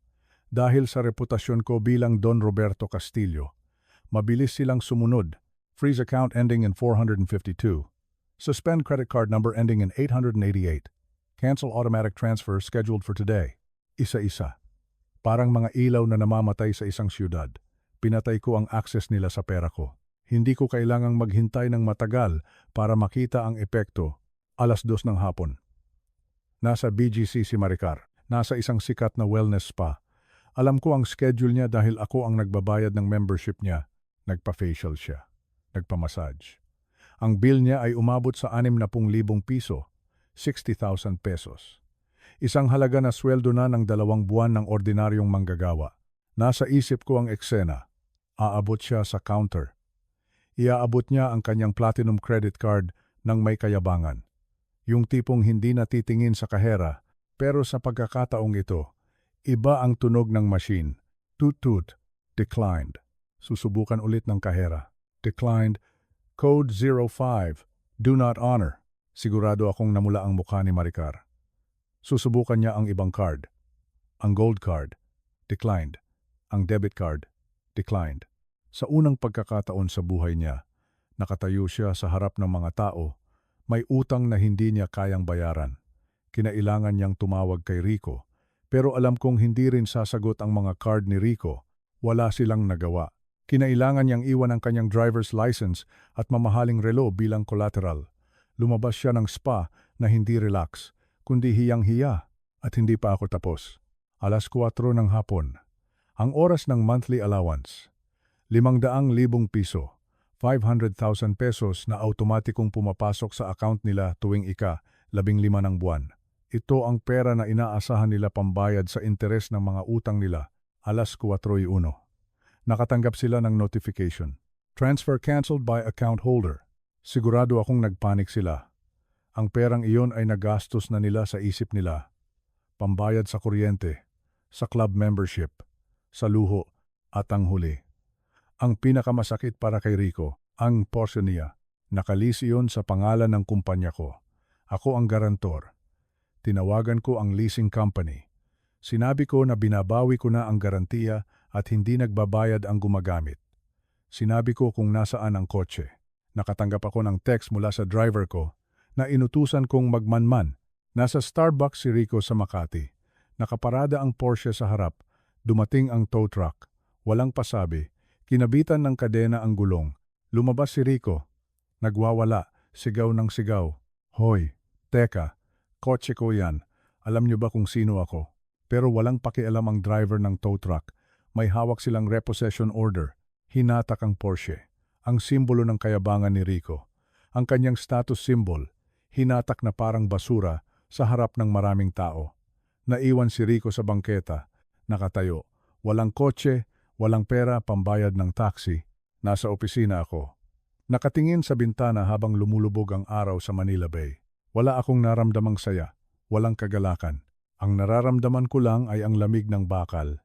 dahil sa reputasyon ko bilang Don Roberto Castillo, mabilis silang sumunod. Freeze account ending in 452. Suspend credit card number ending in 888. Cancel automatic transfer scheduled for today. Isa-isa. Parang mga ilaw na namamatay sa isang siyudad. Pinatay ko ang access nila sa pera ko. Hindi ko kailangang maghintay ng matagal para makita ang epekto. 2:00 ng hapon. Nasa BGC si Maricar. Nasa isang sikat na wellness spa. Alam ko ang schedule niya dahil ako ang nagbabayad ng membership niya. Nagpa-facial siya. Nagpa-massage. Ang bill niya ay umabot sa 60,000 piso. 60,000 pesos. Isang halaga na sweldo na ng 2 buwan ng ordinaryong manggagawa. Nasa isip ko ang eksena. Aabot siya sa counter. Iaabot niya ang kanyang platinum credit card ng may kayabangan. Yung tipong hindi natitingin sa kahera, pero sa pagkakataong ito, iba ang tunog ng machine. Toot-toot. Declined. Susubukan ulit ng kahera. Declined. Code 05. Do not honor. Sigurado akong namula ang mukha ni Maricar. Susubukan niya ang ibang card. Ang gold card. Declined. Ang debit card. Declined. Sa unang pagkakataon sa buhay niya, nakatayo siya sa harap ng mga tao, may utang na hindi niya kayang bayaran. Kinailangan niyang tumawag kay Rico, pero alam kong hindi rin sasagot ang mga card ni Rico. Wala silang nagawa. Kinailangan niyang iwan ang kanyang driver's license at mamahaling relo bilang collateral. Lumabas siya ng spa na hindi relax, kundi hiyang-hiya at hindi pa ako tapos. 4:00 ng hapon. Ang oras ng monthly allowance. 500,000 piso. 500,000 pesos na automatikong pumapasok sa account nila tuwing ika-15 ng buwan. Ito ang pera na inaasahan nila pambayad sa interes ng mga utang nila. 4:01. Nakatanggap sila ng notification. Transfer canceled by account holder. Sigurado akong nagpanik sila. Ang perang iyon ay nagastos na nila sa isip nila. Pambayad sa kuryente, sa club membership, sa luho, at ang huli. Ang pinakamasakit para kay Rico, ang portion niya. Nakalis iyon sa pangalan ng kumpanya ko. Ako ang garantor. Tinawagan ko ang leasing company. Sinabi ko na binabawi ko na ang garantiya at hindi nagbabayad ang gumagamit. Sinabi ko kung nasaan ang kotse. Nakatanggap ako ng text mula sa driver ko na inutusan kong magmanman. Nasa Starbucks si Rico sa Makati. Nakaparada ang Porsche sa harap. Dumating ang tow truck. Walang pasabi. Kinabitan ng kadena ang gulong. Lumabas si Rico. Nagwawala. Sigaw ng sigaw. Hoy, teka, kotse ko yan. Alam niyo ba kung sino ako? Pero walang pakialam ang driver ng tow truck. May hawak silang repossession order. Hinatak ang Porsche. Ang simbolo ng kayabangan ni Rico. Ang kanyang status symbol. Hinatak na parang basura sa harap ng maraming tao. Naiwan si Rico sa bangketa. Nakatayo. Walang kotse, walang pera pambayad ng taxi. Nasa opisina ako. Nakatingin sa bintana habang lumulubog ang araw sa Manila Bay. Wala akong naramdamang saya. Walang kagalakan. Ang nararamdaman ko lang ay ang lamig ng bakal.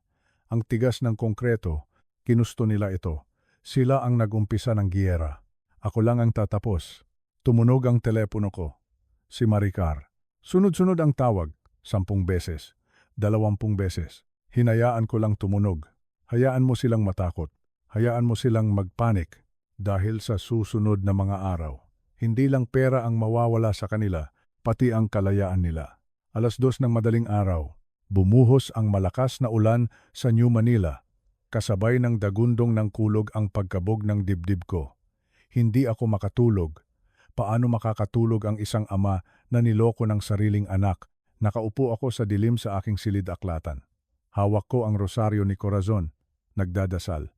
Ang tigas ng konkreto. Kinusto nila ito. Sila ang nagumpisa ng giyera. Ako lang ang tatapos. Tumunog ang telepono ko. Si Maricar. Sunod-sunod ang tawag. 10 beses. 20 beses. Hinayaan ko lang tumunog. Hayaan mo silang matakot. Hayaan mo silang magpanik. Dahil sa susunod na mga araw, hindi lang pera ang mawawala sa kanila, pati ang kalayaan nila. 2:00 ng madaling araw, bumuhos ang malakas na ulan sa New Manila. Kasabay ng dagundong ng kulog ang pagkabog ng dibdib ko. Hindi ako makatulog. Paano makakatulog ang isang ama na niloko ng sariling anak? Nakaupo ako sa dilim sa aking silid-aklatan. Hawak ko ang rosaryo ni Corazon. Nagdadasal.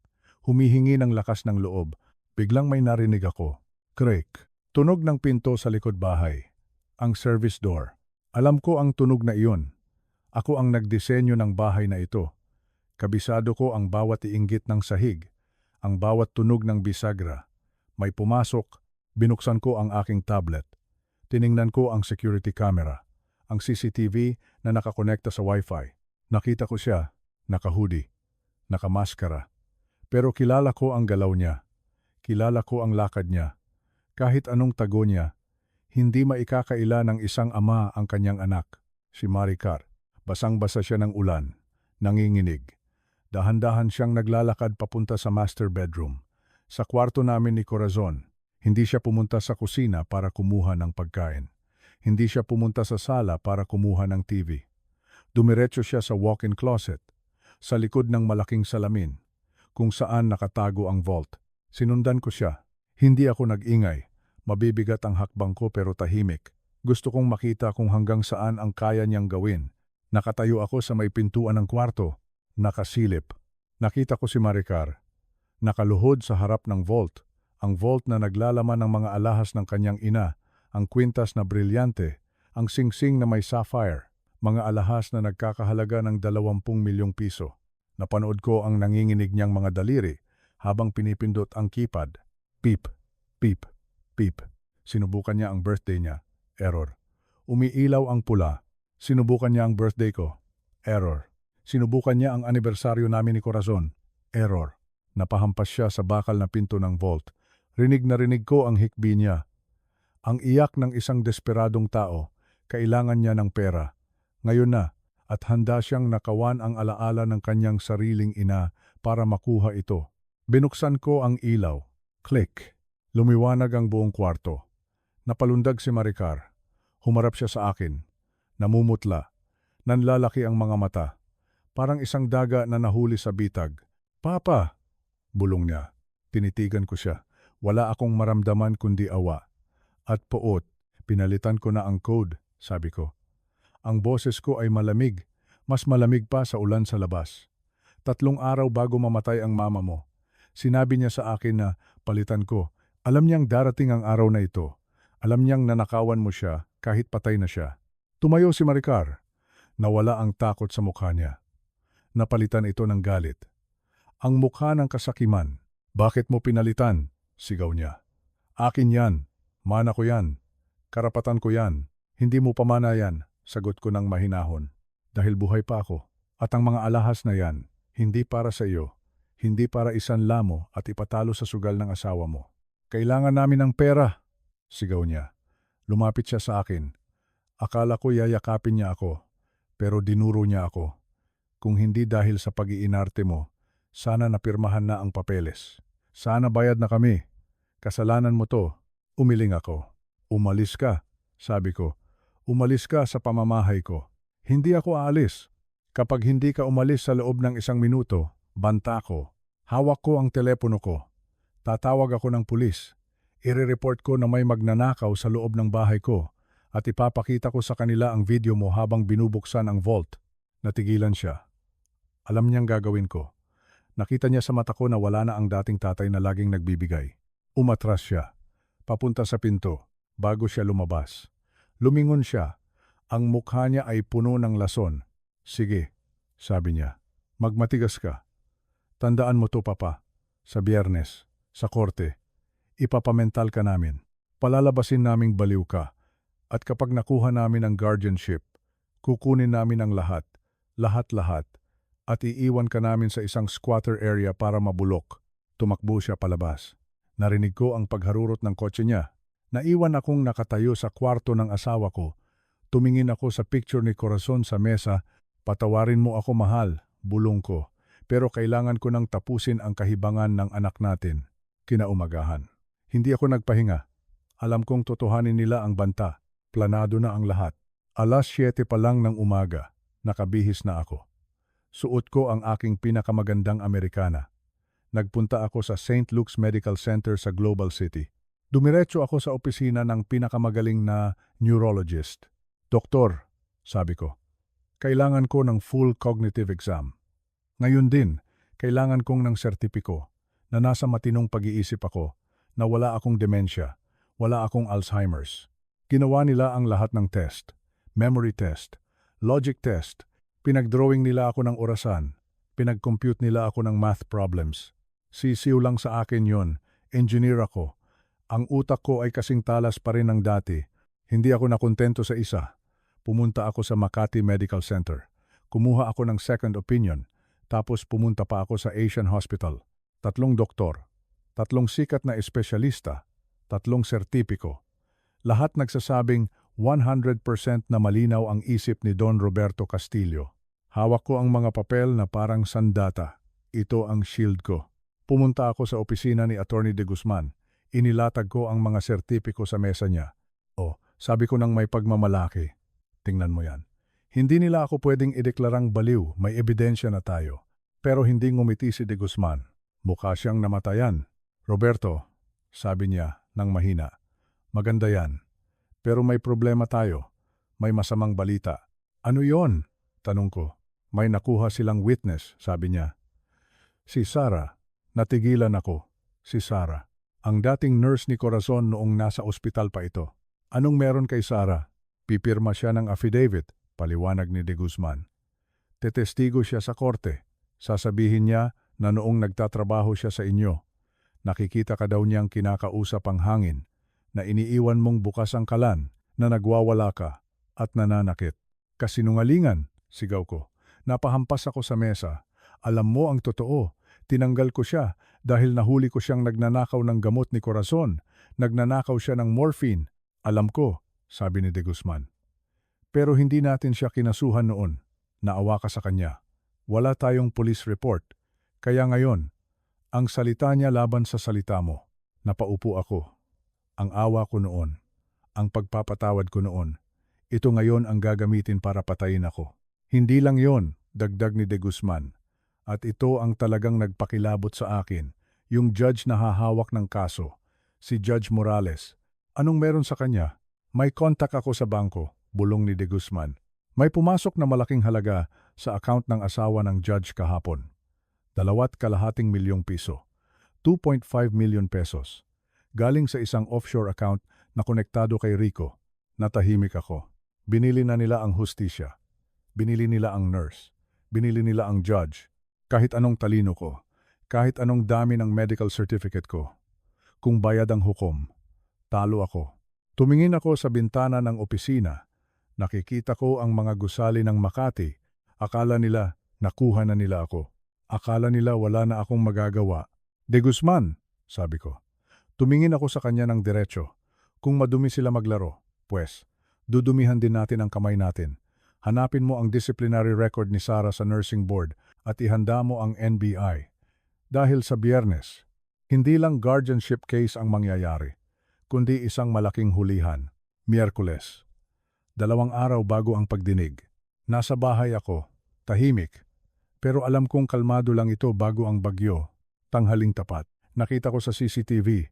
Humihingi ng lakas ng loob. Biglang may narinig ako. Creak. Tunog ng pinto sa likod bahay. Ang service door. Alam ko ang tunog na iyon. Ako ang nagdisenyo ng bahay na ito. Kabisado ko ang bawat iinggit ng sahig. Ang bawat tunog ng bisagra. May pumasok. Binuksan ko ang aking tablet. Tiningnan ko ang security camera. Ang CCTV na nakakonekta sa Wi-Fi. Nakita ko siya, naka-hoodie, nakamaskara. Pero kilala ko ang galaw niya. Kilala ko ang lakad niya. Kahit anong tago niya, hindi maikakaila ng isang ama ang kanyang anak, si Maricar. Basang-basa siya ng ulan, nanginginig. Dahan-dahan siyang naglalakad papunta sa master bedroom. Sa kwarto namin ni Corazon, hindi siya pumunta sa kusina para kumuha ng pagkain. Hindi siya pumunta sa sala para kumuha ng TV. Dumiretso siya sa walk-in closet, sa likod ng malaking salamin, kung saan nakatago ang vault. Sinundan ko siya. Hindi ako nag-ingay. Mabibigat ang hakbang ko pero tahimik. Gusto kong makita kung hanggang saan ang kaya niyang gawin. Nakatayo ako sa may pintuan ng kwarto. Nakasilip. Nakita ko si Maricar. Nakaluhod sa harap ng vault. Ang vault na naglalaman ng mga alahas ng kanyang ina. Ang kwintas na brilyante. Ang singsing na may sapphire. Mga alahas na nagkakahalaga ng 20 milyong piso. Napanood ko ang nanginginig niyang mga daliri habang pinipindot ang keypad. Beep, beep, beep. Sinubukan niya ang birthday niya. Error. Umiilaw ang pula. Sinubukan niya ang birthday ko. Error. Sinubukan niya ang anibersaryo namin ni Corazon. Error. Napahampas siya sa bakal na pinto ng vault. Rinig na rinig ko ang hikbi niya. Ang iyak ng isang desperadong tao. Kailangan niya ng pera. Ngayon na, at handa siyang nakawan ang alaala ng kanyang sariling ina para makuha ito. Binuksan ko ang ilaw. Click. Lumiwanag ang buong kwarto. Napalundag si Maricar. Humarap siya sa akin. Namumutla. Nanlalaki ang mga mata. Parang isang daga na nahuli sa bitag. Papa! Bulong niya. Tinitigan ko siya. Wala akong maramdaman kundi awa. At poot, pinalitan ko na ang code, sabi ko. Ang boses ko ay malamig. Mas malamig pa sa ulan sa labas. 3 araw bago mamatay ang mama mo. Sinabi niya sa akin na palitan ko. Alam niyang darating ang araw na ito. Alam niyang nanakawan mo siya kahit patay na siya. Tumayo si Maricar. Nawala ang takot sa mukha niya. Napalitan ito ng galit. Ang mukha ng kasakiman. Bakit mo pinalitan? Sigaw niya. Akin yan. Mana ko yan. Karapatan ko yan. Hindi mo pamana yan. Sagot ko ng mahinahon. Dahil buhay pa ako. At ang mga alahas na yan, hindi para sa iyo. Hindi para isanla mo at ipatalo sa sugal ng asawa mo. Kailangan namin ng pera. Sigaw niya. Lumapit siya sa akin. Akala ko yayakapin niya ako. Pero dinuro niya ako. Kung hindi dahil sa pag-iinarte mo, sana napirmahan na ang papeles. Sana bayad na kami. Kasalanan mo to. Umiling ako. Umalis ka, sabi ko. Umalis ka sa pamamahay ko. Hindi ako aalis. Kapag hindi ka umalis sa loob ng 1 minuto, banta ko. Hawak ko ang telepono ko. Tatawag ako ng pulis. Ire-report ko na may magnanakaw sa loob ng bahay ko at ipapakita ko sa kanila ang video mo habang binubuksan ang vault. Natigilan siya. Alam niyang gagawin ko. Nakita niya sa mata ko na wala na ang dating tatay na laging nagbibigay. Umatras siya. Papunta sa pinto. Bago siya lumabas. Lumingon siya. Ang mukha niya ay puno ng lason. Sige, sabi niya. Magmatigas ka. Tandaan mo to, Papa. Sa Biyernes, sa korte, ipapamental ka namin. Palalabasin naming baliw ka. At kapag nakuha namin ang guardianship, kukunin namin ang lahat. Lahat-lahat. At iiwan ka namin sa isang squatter area para mabulok. Tumakbo siya palabas. Narinig ko ang pagharurot ng kotse niya. Naiwan akong nakatayo sa kwarto ng asawa ko. Tumingin ako sa picture ni Corazon sa mesa. Patawarin mo ako, mahal, bulong ko. Pero kailangan ko nang tapusin ang kahibangan ng anak natin. Kinaumagahan. Hindi ako nagpahinga. Alam kong totohanin nila ang banta. Planado na ang lahat. 7:00 pa lang ng umaga. Nakabihis na ako. Suot ko ang aking pinakamagandang Amerikana. Nagpunta ako sa St. Luke's Medical Center sa Global City. Dumiretso ako sa opisina ng pinakamagaling na neurologist. Doktor, sabi ko, kailangan ko ng full cognitive exam. Ngayon din, kailangan kong ng sertipiko na nasa matinong pag-iisip ako, na wala akong demensya, wala akong Alzheimer's. Ginawa nila ang lahat ng test, memory test, logic test, pinag-drawing nila ako ng orasan, pinag-compute nila ako ng math problems. Sisiw lang sa akin yon, engineer ako. Ang utak ko ay kasing talas pa rin ng dati. Hindi ako nakontento sa isa. Pumunta ako sa Makati Medical Center. Kumuha ako ng second opinion. Tapos pumunta pa ako sa Asian Hospital. 3 doktor. 3 sikat na espesyalista. 3 sertipiko. Lahat nagsasabing 100% na malinaw ang isip ni Don Roberto Castillo. Hawak ko ang mga papel na parang sandata. Ito ang shield ko. Pumunta ako sa opisina ni Attorney De Guzman. Inilatag ko ang mga sertipiko sa mesa niya. Oh, sabi ko nang may pagmamalaki. Tingnan mo yan. Hindi nila ako pwedeng ideklarang baliw, may ebidensya na tayo. Pero hindi ngumiti si De Guzman. Mukha siyang namatayan. Roberto, sabi niya nang mahina, maganda yan. Pero may problema tayo. May masamang balita. Ano yon? Tanong ko. May nakuha silang witness, sabi niya. Si Sarah. Natigilan ako. Si Sarah. Ang dating nurse ni Corazon noong nasa ospital pa ito. Anong meron kay Sarah? Pipirma siya ng affidavit, paliwanag ni De Guzman. Tetestigo siya sa korte. Sasabihin niya na noong nagtatrabaho siya sa inyo, nakikita ka daw niyang kinakausap ang hangin, na iniiwan mong bukas ang kalan, na nagwawala ka, at nananakit. Kasinungalingan, sigaw ko. Napahampas ako sa mesa. Alam mo ang totoo. Tinanggal ko siya dahil nahuli ko siyang nagnanakaw ng gamot ni Corazon. Nagnanakaw siya ng morphine. Alam ko, sabi ni De Guzman. Pero hindi natin siya kinasuhan noon. Naawa ka sa kanya. Wala tayong police report. Kaya ngayon, ang salita niya laban sa salita mo. Napaupo ako. Ang awa ko noon. Ang pagpapatawad ko noon. Ito ngayon ang gagamitin para patayin ako. Hindi lang yon, dagdag ni De Guzman. At ito ang talagang nagpakilabot sa akin, yung judge na hahawak ng kaso, si Judge Morales. Anong meron sa kanya? May kontak ako sa bangko, bulong ni De Guzman. May pumasok na malaking halaga sa account ng asawa ng judge kahapon. 2.5 milyong piso. 2.5 million pesos. Galing sa isang offshore account na konektado kay Rico. Natahimik ako. Binili na nila ang hustisya. Binili nila ang nurse. Binili nila ang judge. Kahit anong talino ko, kahit anong dami ng medical certificate ko. Kung bayad ang hukom, talo ako. Tumingin ako sa bintana ng opisina. Nakikita ko ang mga gusali ng Makati. Akala nila, nakuha na nila ako. Akala nila wala na akong magagawa. De Guzman, sabi ko. Tumingin ako sa kanya ng diretso. Kung madumi sila maglaro, pues, dudumihan din natin ang kamay natin. Hanapin mo ang disciplinary record ni Sarah sa nursing board at ihanda mo ang NBI. Dahil sa Biyernes, hindi lang guardianship case ang mangyayari, kundi isang malaking hulihan. Miyerkules. 2 araw bago ang pagdinig. Nasa bahay ako, tahimik. Pero alam kong kalmado lang ito bago ang bagyo. Tanghaling tapat. Nakita ko sa CCTV,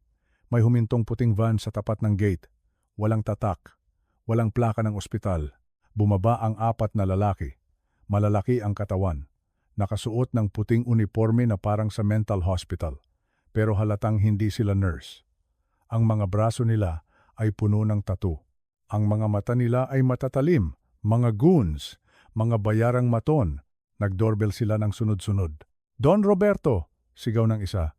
may humintong puting van sa tapat ng gate. Walang tatak, walang plaka ng ospital. Bumaba ang 4 na lalaki. Malalaki ang katawan. Nakasuot ng puting uniforme na parang sa mental hospital. Pero halatang hindi sila nurse. Ang mga braso nila ay puno ng tattoo. Ang mga mata nila ay matatalim, mga goons, mga bayarang maton. Nag-doorbell sila ng sunod-sunod. Don Roberto, sigaw ng isa.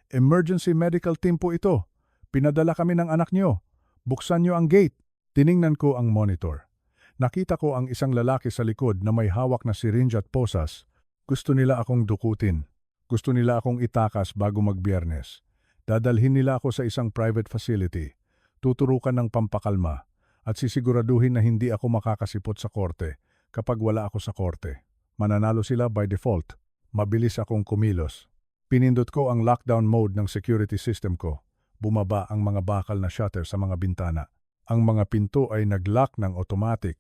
Emergency medical team po ito. Pinadala kami ng anak niyo. Buksan niyo ang gate. Tiningnan ko ang monitor. Nakita ko ang isang lalaki sa likod na may hawak na syringe at posas. Gusto nila akong dukutin. Gusto nila akong itakas bago mag-Biyernes. Dadalhin nila ako sa isang private facility. Tuturukan ng pampakalma at sisiguraduhin na hindi ako makakasipot sa korte kapag wala ako sa korte. Mananalo sila by default. Mabilis akong kumilos. Pinindot ko ang lockdown mode ng security system ko. Bumaba ang mga bakal na shutter sa mga bintana. Ang mga pinto ay nag-lock ng automatic.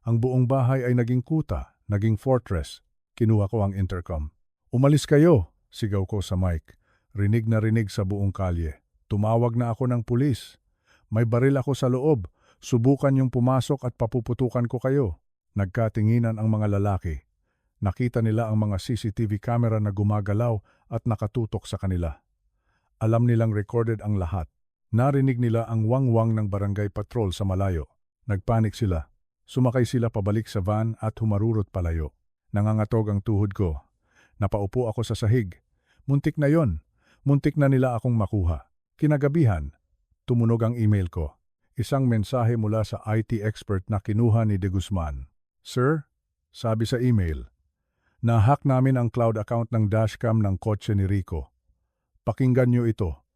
Ang buong bahay ay naging kuta, naging fortress. Kinuha ko ang intercom. Umalis kayo, sigaw ko sa mic. Rinig na rinig sa buong kalye. Tumawag na ako ng pulis. May baril ako sa loob. Subukan yung pumasok at papuputukan ko kayo. Nagkatinginan ang mga lalaki. Nakita nila ang mga CCTV camera na gumagalaw at nakatutok sa kanila. Alam nilang recorded ang lahat. Narinig nila ang wangwang ng barangay patrol sa malayo. Nagpanik sila. Sumakay sila pabalik sa van at humarurot palayo. Nangangatog ang tuhod ko. Napaupo ako sa sahig. Muntik na yon. Muntik na nila akong makuha. Kinagabihan, tumunog ang email ko. Isang mensahe mula sa IT expert na kinuha ni De Guzman. Sir, sabi sa email, nahack namin ang cloud account ng dashcam ng kotse ni Rico. Pakinggan niyo ito.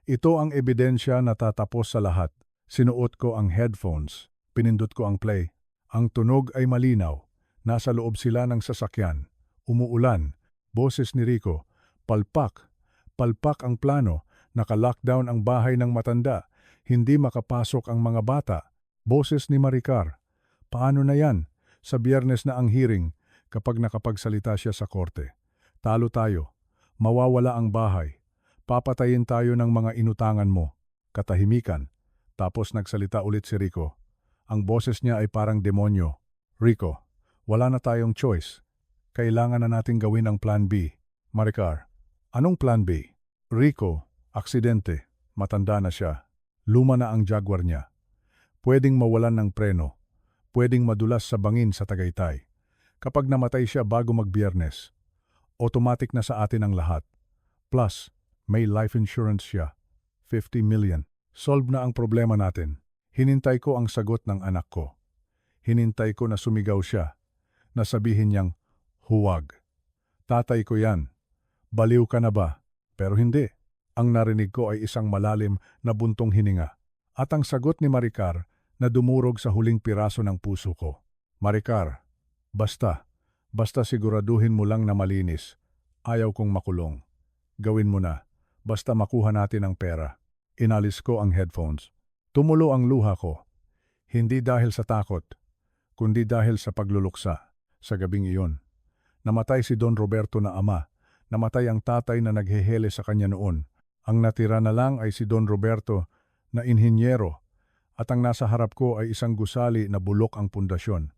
Ito ang ebidensya na tatapos sa lahat. Sinuot ko ang headphones. Pinindot ko ang play. Ang tunog ay malinaw. Nasa loob sila ng sasakyan. Umuulan. Boses ni Rico. Palpak. Palpak ang plano. Naka-lockdown ang bahay ng matanda. Hindi makapasok ang mga bata. Boses ni Maricar. Paano na yan? Sa Biyernes na ang hearing, kapag nakapagsalita siya sa korte. Talo tayo. Mawawala ang bahay. Papatayin tayo ng mga inutangan mo. Katahimikan. Tapos nagsalita ulit si Rico. Ang boses niya ay parang demonyo. Rico, wala na tayong choice. Kailangan na nating gawin ang plan B. Maricar, anong plan B? Rico, aksidente. Matanda na siya. Luma na ang Jaguar niya. Pwedeng mawalan ng preno. Pwedeng madulas sa bangin sa Tagaytay. Kapag namatay siya bago mag-Biyernes, automatic na sa atin ang lahat. Plus, may life insurance siya. 50 million. Solve na ang problema natin. Hinintay ko ang sagot ng anak ko. Hinintay ko na sumigaw siya. Na sabihin niyang, huwag. Tatay ko yan. Baliw ka na ba? Pero hindi. Ang narinig ko ay isang malalim na buntong hininga. At ang sagot ni Maricar na dumurog sa huling piraso ng puso ko. Maricar, basta siguraduhin mo lang na malinis. Ayaw kong makulong. Gawin mo na. Basta makuha natin ang pera. Inalis ko ang headphones. Tumulo ang luha ko. Hindi dahil sa takot, kundi dahil sa pagluluksa. Sa gabing iyon, namatay si Don Roberto na ama. Namatay ang tatay na naghehele sa kanya noon. Ang natira na lang ay si Don Roberto na inhinyero. At ang nasa harap ko ay isang gusali na bulok ang pundasyon.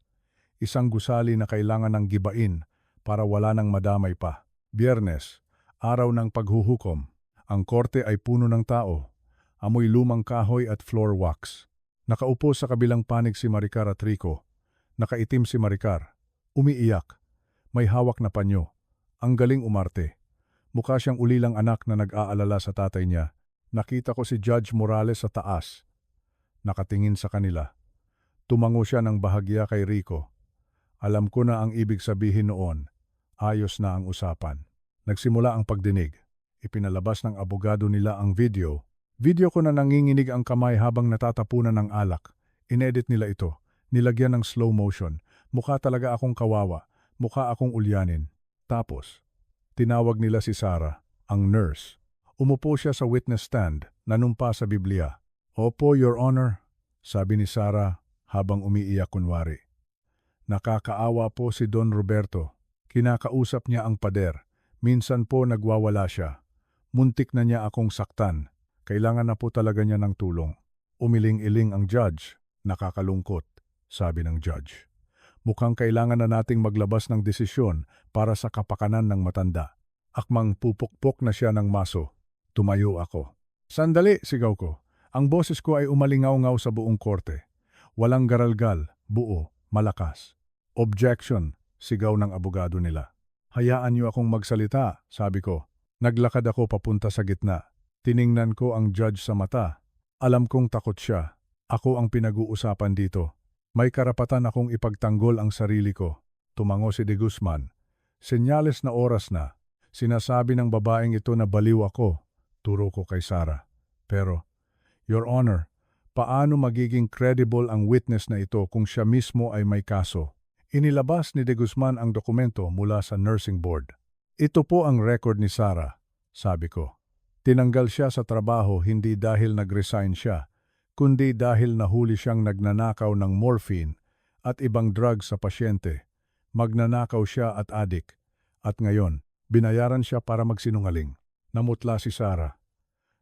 Isang gusali na kailangan ng gibain para wala nang madamay pa. Biyernes, araw ng paghuhukom. Ang korte ay puno ng tao. Amoy lumang kahoy at floor wax. Nakaupo sa kabilang panig si Maricar at Rico. Nakaitim si Maricar. Umiiyak. May hawak na panyo. Ang galing umarte. Mukha siyang ulilang anak na nag-aalala sa tatay niya. Nakita ko si Judge Morales sa taas. Nakatingin sa kanila. Tumango siya ng bahagya kay Rico. Alam ko na ang ibig sabihin noon. Ayos na ang usapan. Nagsimula ang pagdinig. Ipinalabas ng abogado nila ang video. Video ko na nanginginig ang kamay habang natatapunan ng alak. Inedit nila ito. Nilagyan ng slow motion. Mukha talaga akong kawawa. Mukha akong ulyanin. Tapos, tinawag nila si Sarah, ang nurse. Umupo siya sa witness stand, nanumpa sa Biblia. Opo, Your Honor, sabi ni Sarah habang umiiyak kunwari. Nakakaawa po si Don Roberto. Kinakausap niya ang pader. Minsan po nagwawala siya. Muntik na niya akong saktan. Kailangan na po talaga niya ng tulong. Umiling-iling ang judge. Nakakalungkot, sabi ng judge. Mukhang kailangan na nating maglabas ng desisyon para sa kapakanan ng matanda. Akmang pupukpok na siya ng maso. Tumayo ako. Sandali, sigaw ko. Ang boses ko ay umalingaw-ngaw sa buong korte. Walang garalgal, buo, malakas. Objection, sigaw ng abogado nila. Hayaan niyo akong magsalita, sabi ko. Naglakad ako papunta sa gitna. Tiningnan ko ang judge sa mata. Alam kong takot siya. Ako ang pinag-uusapan dito. May karapatan akong ipagtanggol ang sarili ko. Tumango si De Guzman. Senyales na oras na. Sinasabi ng babaeng ito na baliw ako. Turo ko kay Sarah. Pero, Your Honor, paano magiging credible ang witness na ito kung siya mismo ay may kaso? Inilabas ni De Guzman ang dokumento mula sa nursing board. Ito po ang record ni Sarah, sabi ko. Tinanggal siya sa trabaho hindi dahil nag-resign siya, kundi dahil nahuli siyang nagnanakaw ng morphine at ibang drugs sa pasyente. Magnanakaw siya at adik. At ngayon, binayaran siya para magsinungaling. Namutla si Sarah.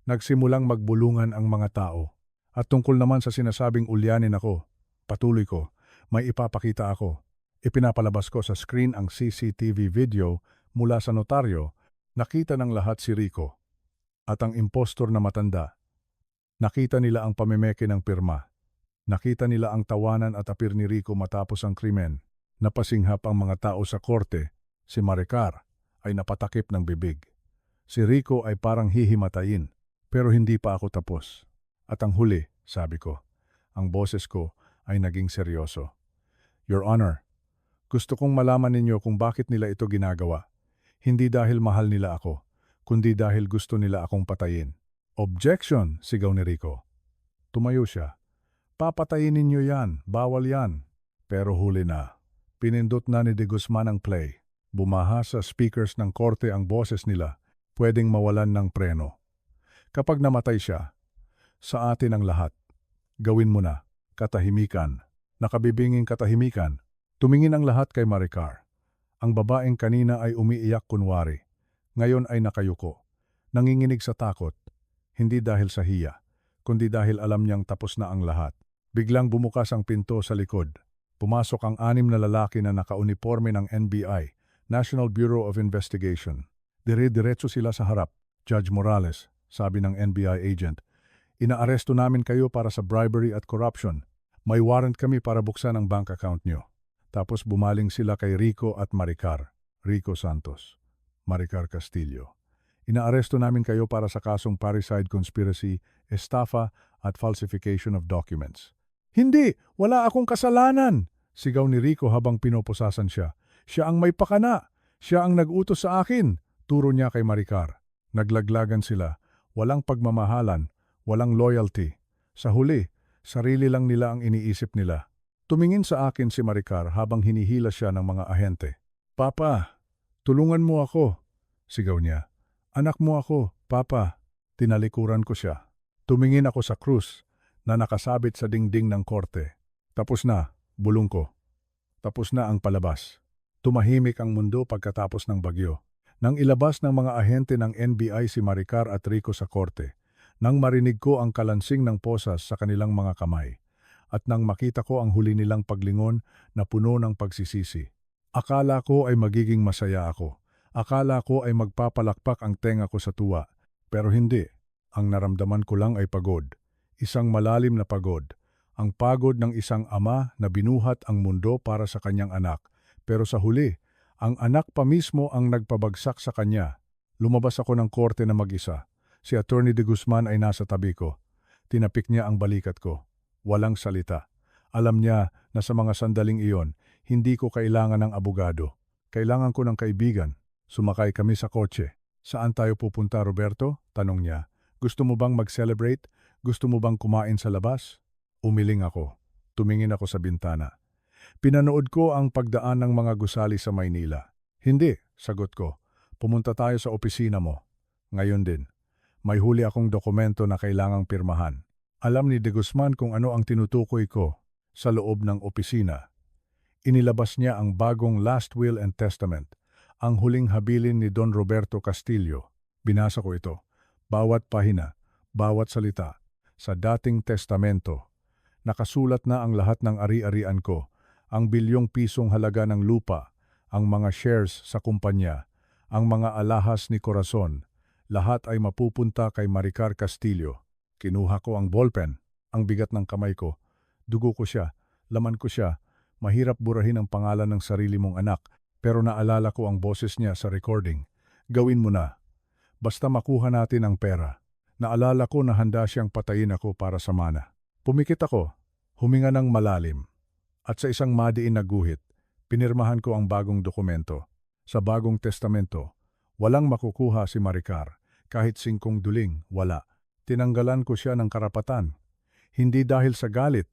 Nagsimulang magbulungan ang mga tao. At tungkol naman sa sinasabing ulyanin ako, patuloy ko, may ipapakita ako. Ipinapalabas ko sa screen ang CCTV video mula sa notaryo. Nakita ng lahat si Rico. At ang impostor na matanda. Nakita nila ang pamemeke ng pirma. Nakita nila ang tawanan at apir ni Rico matapos ang krimen. Napasinghap ang mga tao sa korte. Si Maricar ay napatakip ng bibig. Si Rico ay parang hihimatayin. Pero hindi pa ako tapos. At ang huli, sabi ko, ang boses ko ay naging seryoso. Your Honor, gusto kong malaman ninyo kung bakit nila ito ginagawa. Hindi dahil mahal nila ako, kundi dahil gusto nila akong patayin. Objection, sigaw ni Rico. Tumayo siya. Papatayin ninyo yan, bawal yan. Pero huli na. Pinindot na ni De Guzman ang play. Bumaha sa speakers ng korte ang boses nila, pwedeng mawalan ng preno. Kapag namatay siya, sa atin ang lahat. Gawin mo na, katahimikan. Nakabibinging katahimikan. Tumingin ang lahat kay Maricar. Ang babaeng kanina ay umiiyak kunwari. Ngayon ay nakayuko. Nanginginig sa takot. Hindi dahil sa hiya, kundi dahil alam niyang tapos na ang lahat. Biglang bumukas ang pinto sa likod. Pumasok ang 6 na lalaki na nakauniforme ng NBI, National Bureau of Investigation. Dire-diretso sila sa harap. Judge Morales, sabi ng NBI agent, inaaresto namin kayo para sa bribery at corruption. May warrant kami para buksan ang bank account nyo. Tapos bumaling sila kay Rico at Maricar. Rico Santos, Maricar Castillo. Inaaresto namin kayo para sa kasong parricide conspiracy, estafa at falsification of documents. Hindi! Wala akong kasalanan! Sigaw ni Rico habang pinoposasan siya. Siya ang may pakana! Siya ang nag-utos sa akin! Turo niya kay Maricar. Naglaglagan sila. Walang pagmamahalan. Walang loyalty. Sa huli, sarili lang nila ang iniisip nila. Tumingin sa akin si Maricar habang hinihila siya ng mga ahente. Papa, tulungan mo ako! Sigaw niya. Anak mo ako, Papa. Tinalikuran ko siya. Tumingin ako sa krus na nakasabit sa dingding ng korte. Tapos na, bulong ko. Tapos na ang palabas. Tumahimik ang mundo pagkatapos ng bagyo. Nang ilabas ng mga ahente ng NBI si Maricar at Rico sa korte, nang marinig ko ang kalansing ng posas sa kanilang mga kamay, at nang makita ko ang huli nilang paglingon na puno ng pagsisisi. Akala ko ay magiging masaya ako. Akala ko ay magpapalakpak ang tenga ko sa tuwa. Pero hindi. Ang naramdaman ko lang ay pagod. Isang malalim na pagod. Ang pagod ng isang ama na binuhat ang mundo para sa kanyang anak. Pero sa huli, ang anak pa mismo ang nagpabagsak sa kanya. Lumabas ako ng korte na mag-isa. Si Attorney De Guzman ay nasa tabi ko. Tinapik niya ang balikat ko. Walang salita. Alam niya na sa mga sandaling iyon, hindi ko kailangan ng abogado. Kailangan ko ng kaibigan. Sumakay kami sa kotse. Saan tayo pupunta, Roberto? Tanong niya. Gusto mo bang mag-celebrate? Gusto mo bang kumain sa labas? Umiling ako. Tumingin ako sa bintana. Pinanood ko ang pagdaan ng mga gusali sa Maynila. Hindi, sagot ko. Pumunta tayo sa opisina mo. Ngayon din. May huli akong dokumento na kailangang pirmahan. Alam ni De Guzman kung ano ang tinutukoy ko sa loob ng opisina. Inilabas niya ang bagong Last Will and Testament, ang huling habilin ni Don Roberto Castillo. Binasa ko ito. Bawat pahina, bawat salita, sa dating testamento. Nakasulat na ang lahat ng ari-arian ko, ang bilyong pisong halaga ng lupa, ang mga shares sa kumpanya, ang mga alahas ni Corazon, lahat ay mapupunta kay Maricar Castillo. Kinuha ko ang ballpen, ang bigat ng kamay ko. Dugo ko siya, laman ko siya. Mahirap burahin ang pangalan ng sarili mong anak, pero naalala ko ang boses niya sa recording. Gawin mo na. Basta makuha natin ang pera. Naalala ko na handa siyang patayin ako para sa mana. Pumikit ako, huminga ng malalim. At sa isang madiin na guhit, pinirmahan ko ang bagong dokumento. Sa bagong testamento, walang makukuha si Maricar. Kahit 5 duling, wala. Tinanggalan ko siya ng karapatan. Hindi dahil sa galit,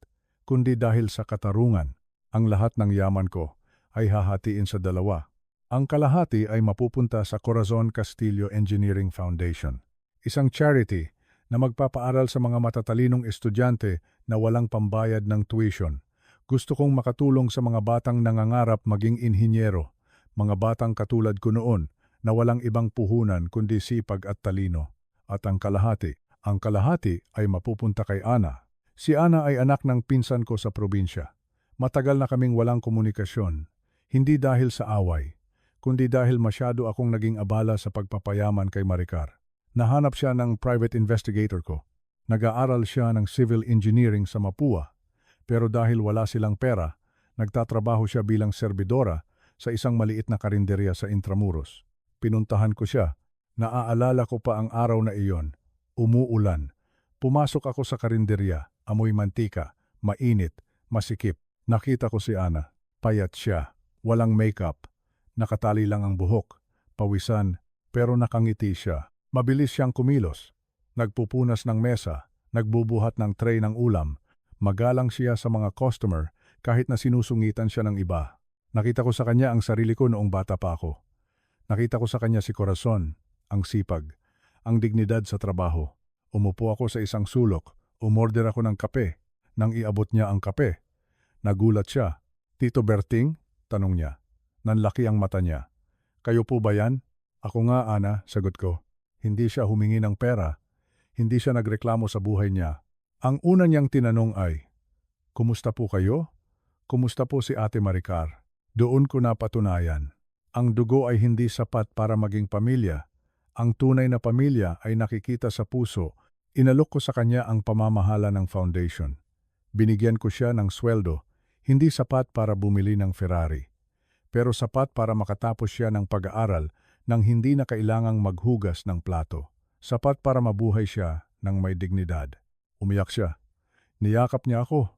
kundi dahil sa katarungan. Ang lahat ng yaman ko ay hahatiin sa 2. Ang kalahati ay mapupunta sa Corazon Castillo Engineering Foundation, isang charity na magpapaaral sa mga matatalinong estudyante na walang pambayad ng tuition. Gusto kong makatulong sa mga batang nangangarap maging inhinyero, mga batang katulad ko noon na walang ibang puhunan kundi sipag at talino. At ang kalahati ay mapupunta kay Ana. Si Ana ay anak ng pinsan ko sa probinsya. Matagal na kaming walang komunikasyon, hindi dahil sa away, kundi dahil masyado akong naging abala sa pagpapayaman kay Maricar. Nahanap siya ng private investigator ko. Nag-aaral siya ng civil engineering sa Mapua. Pero dahil wala silang pera, nagtatrabaho siya bilang serbidora sa isang maliit na karinderya sa Intramuros. Pinuntahan ko siya. Naaalala ko pa ang araw na iyon. Umuulan. Pumasok ako sa karinderya. Amoy mantika, mainit, masikip. Nakita ko si Ana. Payat siya. Walang makeup. Nakatali lang ang buhok. Pawisan, pero nakangiti siya. Mabilis siyang kumilos. nagpupunas ng mesa, nagbubuhat ng tray ng ulam, magalang siya sa mga customer kahit na sinusungitan siya ng iba. Nakita ko sa kanya ang sarili ko noong bata pa ako. Nakita ko sa kanya si Corazon, ang sipag, ang dignidad sa trabaho. Umupo ako sa isang sulok, umorder ako ng kape. Nang iabot niya ang kape, nagulat siya. "Tito Berting?" tanong niya. Nanlaki ang mata niya. "Kayo po ba yan?" "Ako nga, Ana," sagot ko. Hindi siya humingi ng pera. Hindi siya nagreklamo sa buhay niya. Ang una niyang tinanong ay, "Kumusta po kayo? Kumusta po si Ate Maricar?" Doon ko napatunayan. Ang dugo ay hindi sapat para maging pamilya. Ang tunay na pamilya ay nakikita sa puso. Inalok ko sa kanya ang pamamahala ng foundation. Binigyan ko siya ng sweldo, hindi sapat para bumili ng Ferrari. Pero sapat para makatapos siya ng pag-aaral nang hindi na kailangang maghugas ng plato. Sapat para mabuhay siya ng may dignidad. Umiyak siya. Niyakap niya ako.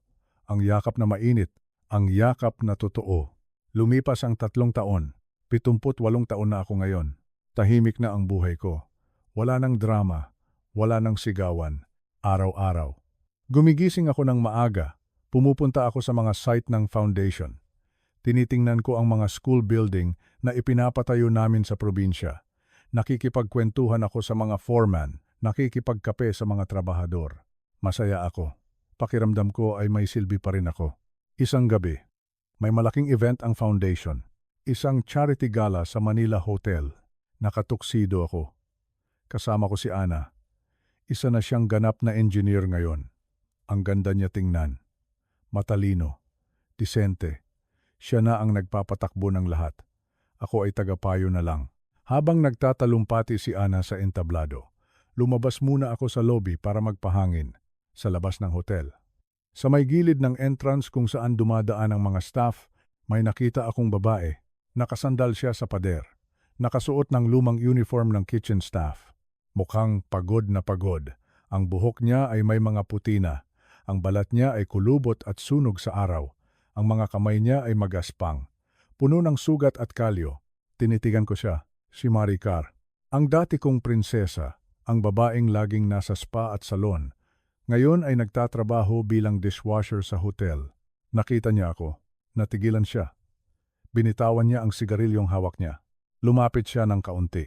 Ang yakap na mainit, ang yakap na totoo. Lumipas ang 3 taon. 78 taon na ako ngayon. Tahimik na ang buhay ko. Wala nang drama, wala nang sigawan. Araw-araw. Gumigising ako ng maaga. Pumupunta ako sa mga site ng foundation. Tinitingnan ko ang mga school building na ipinapatayo namin sa probinsya. Nakikipagkwentuhan ako sa mga foreman, nakikipagkape sa mga trabahador. Masaya ako. Pakiramdam ko ay may silbi pa rin ako. Isang gabi, may malaking event ang foundation. Isang charity gala sa Manila Hotel. Nakatuksido ako. Kasama ko si Ana. Isa na siyang ganap na engineer ngayon. Ang ganda niya tingnan. Matalino. Disente. Siya na ang nagpapatakbo ng lahat. Ako ay tagapayo na lang. Habang nagtatalumpati si Ana sa entablado, lumabas muna ako sa lobby para magpahangin sa labas ng hotel. Sa may gilid ng entrance kung saan dumadaan ang mga staff, may nakita akong babae. Nakasandal siya sa pader. Nakasuot ng lumang uniform ng kitchen staff. Mukhang pagod na pagod. Ang buhok niya ay may mga puti na. Ang balat niya ay kulubot at sunog sa araw. Ang mga kamay niya ay magaspang. Puno ng sugat at kalyo. Tinitigan ko siya, si Maricar. Ang dati kong prinsesa, ang babaeng laging nasa spa at salon. Ngayon ay nagtatrabaho bilang dishwasher sa hotel. Nakita niya ako. Natigilan siya. Binitawan niya ang sigarilyong hawak niya. Lumapit siya ng kaunti.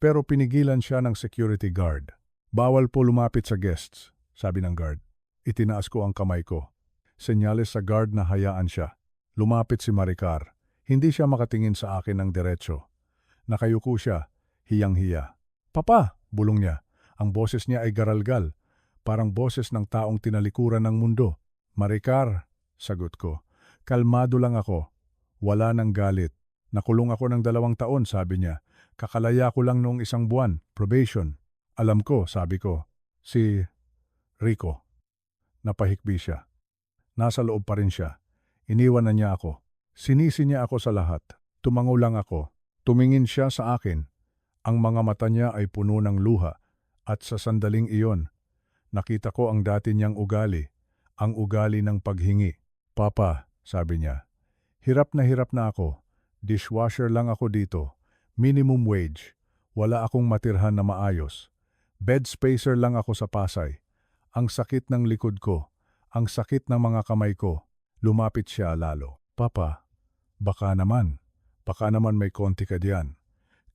Pero pinigilan siya ng security guard. "Bawal po lumapit sa guests," sabi ng guard. Itinaas ko ang kamay ko. Senyales sa guard na hayaan siya. Lumapit si Maricar. Hindi siya makatingin sa akin ng diretso. Nakayuko siya, hiyang-hiya. "Papa!" bulong niya. Ang boses niya ay garalgal. Parang boses ng taong tinalikuran ng mundo. "Maricar," sagot ko. "Kalmado lang ako. Wala nang galit. Nakulong ako ng 2 taon," sabi niya. "Kakalaya ko lang noong 1 buwan, probation." "Alam ko," sabi ko. "Si Rico." Napahikbi siya. Nasa loob pa rin siya. Iniwan na niya ako. Sinisi niya ako sa lahat. Tumango lang ako. Tumingin siya sa akin. Ang mga mata niya ay puno ng luha. At sa sandaling iyon, nakita ko ang dati niyang ugali. Ang ugali ng paghingi. "Papa," sabi niya. Hirap na ako. Dishwasher lang ako dito. Minimum wage. Wala akong matirhan na maayos. Bed spacer lang ako sa Pasay. Ang sakit ng likod ko. Ang sakit ng mga kamay ko." Lumapit siya lalo. "Papa, baka naman may konti ka diyan.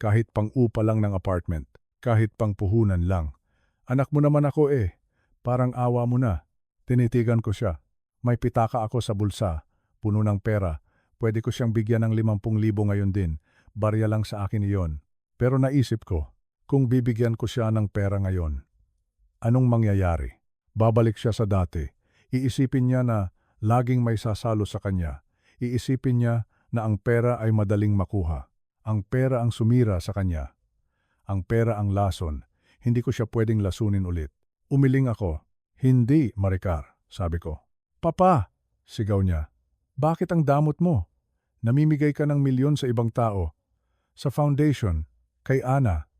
Kahit pang-upa lang ng apartment. Kahit pang puhunan lang. Anak mo naman ako eh. Parang awa mo na." Tinitigan ko siya. May pitaka ako sa bulsa. Puno ng pera. Pwede ko siyang bigyan ng 50,000 ngayon din. Barya lang sa akin iyon. Pero naisip ko, kung bibigyan ko siya ng pera ngayon, anong mangyayari? Babalik siya sa dati. Iisipin niya na laging may sasalo sa kanya. Iisipin niya na ang pera ay madaling makuha. Ang pera ang sumira sa kanya. Ang pera ang lason. Hindi ko siya pwedeng lasunin ulit. Umiling ako. "Hindi, Maricar," sabi ko. "Papa!" sigaw niya. "Bakit ang damot mo? Namimigay ka ng milyon sa ibang tao. Sa foundation, kay Ana.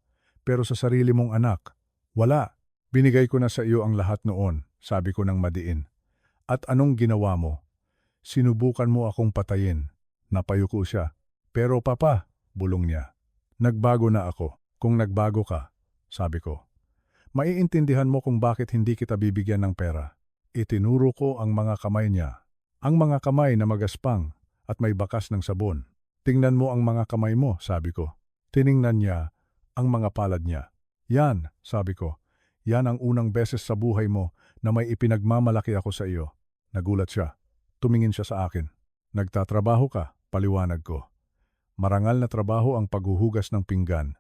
Pero sa sarili mong anak, wala. Binigay ko na sa iyo ang lahat noon," sabi ko ng madiin. "At anong ginawa mo? Sinubukan mo akong patayin." Napayuko siya. "Pero papa," bulong niya. "Nagbago na ako." "Kung nagbago ka," sabi ko, Maiintindihan mo kung bakit hindi kita bibigyan ng pera. Itinuro ko ang mga kamay niya. Ang mga kamay na magaspang at may bakas ng sabon. Tingnan mo ang mga kamay mo, sabi ko. Tiningnan niya ang mga palad niya. Yan, sabi ko. Yan ang unang beses sa buhay mo na may ipinagmamalaki ako sa iyo. Nagulat siya. Tumingin siya sa akin. Nagtatrabaho ka, paliwanag ko. Marangal na trabaho ang paghuhugas ng pinggan.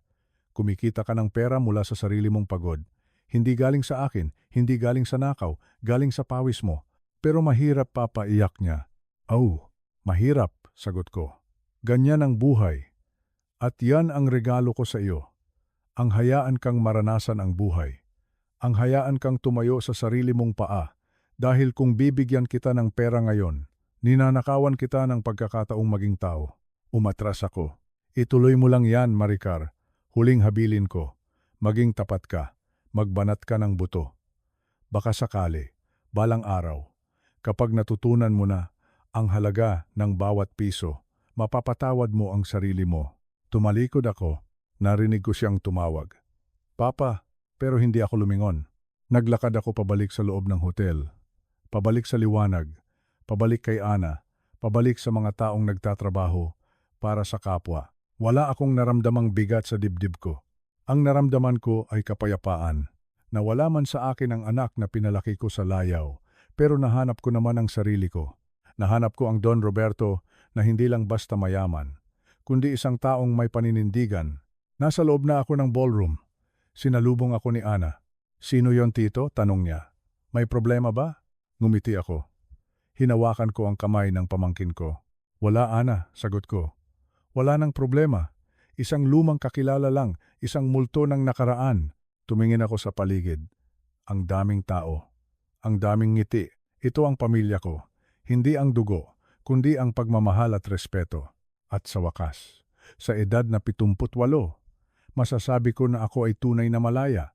Kumikita ka ng pera mula sa sarili mong pagod. Hindi galing sa akin, hindi galing sa nakaw, galing sa pawis mo. Pero mahirap, papa, iyak niya. Oh, mahirap, sagot ko. Ganyan ang buhay. At yan ang regalo ko sa iyo. Ang hayaan kang maranasan ang buhay. Ang hayaan kang tumayo sa sarili mong paa. Dahil kung bibigyan kita ng pera ngayon, ninanakawan kita ng pagkakataong maging tao. Umatras ako. Ituloy mo lang yan, Maricar. Huling habilin ko. Maging tapat ka. Magbanat ka ng buto. Baka sakali, balang araw, kapag natutunan mo na ang halaga ng bawat piso, mapapatawad mo ang sarili mo. Tumalikod ako, narinig ko siyang tumawag. Papa, pero hindi ako lumingon. Naglakad ako pabalik sa loob ng hotel. Pabalik sa liwanag, pabalik kay Ana, pabalik sa mga taong nagtatrabaho para sa kapwa. Wala akong naramdamang bigat sa dibdib ko. Ang naramdaman ko ay kapayapaan. Nawala man sa akin ang anak na pinalaki ko sa layaw, pero nahanap ko naman ang sarili ko. Nahanap ko ang Don Roberto na hindi lang basta mayaman, kundi isang taong may paninindigan. Nasa loob na ako ng ballroom. Sinalubong ako ni Ana. Sino yon, tito? Tanong niya. May problema ba? Ngumiti ako. Hinawakan ko ang kamay ng pamangkin ko. Wala, Ana, sagot ko. Wala nang problema. Isang lumang kakilala lang, isang multo ng nakaraan. Tumingin ako sa paligid. Ang daming tao. Ang daming ngiti. Ito ang pamilya ko. Hindi ang dugo, kundi ang pagmamahal at respeto. At sa wakas, sa edad na 78, masasabi ko na ako ay tunay na malaya.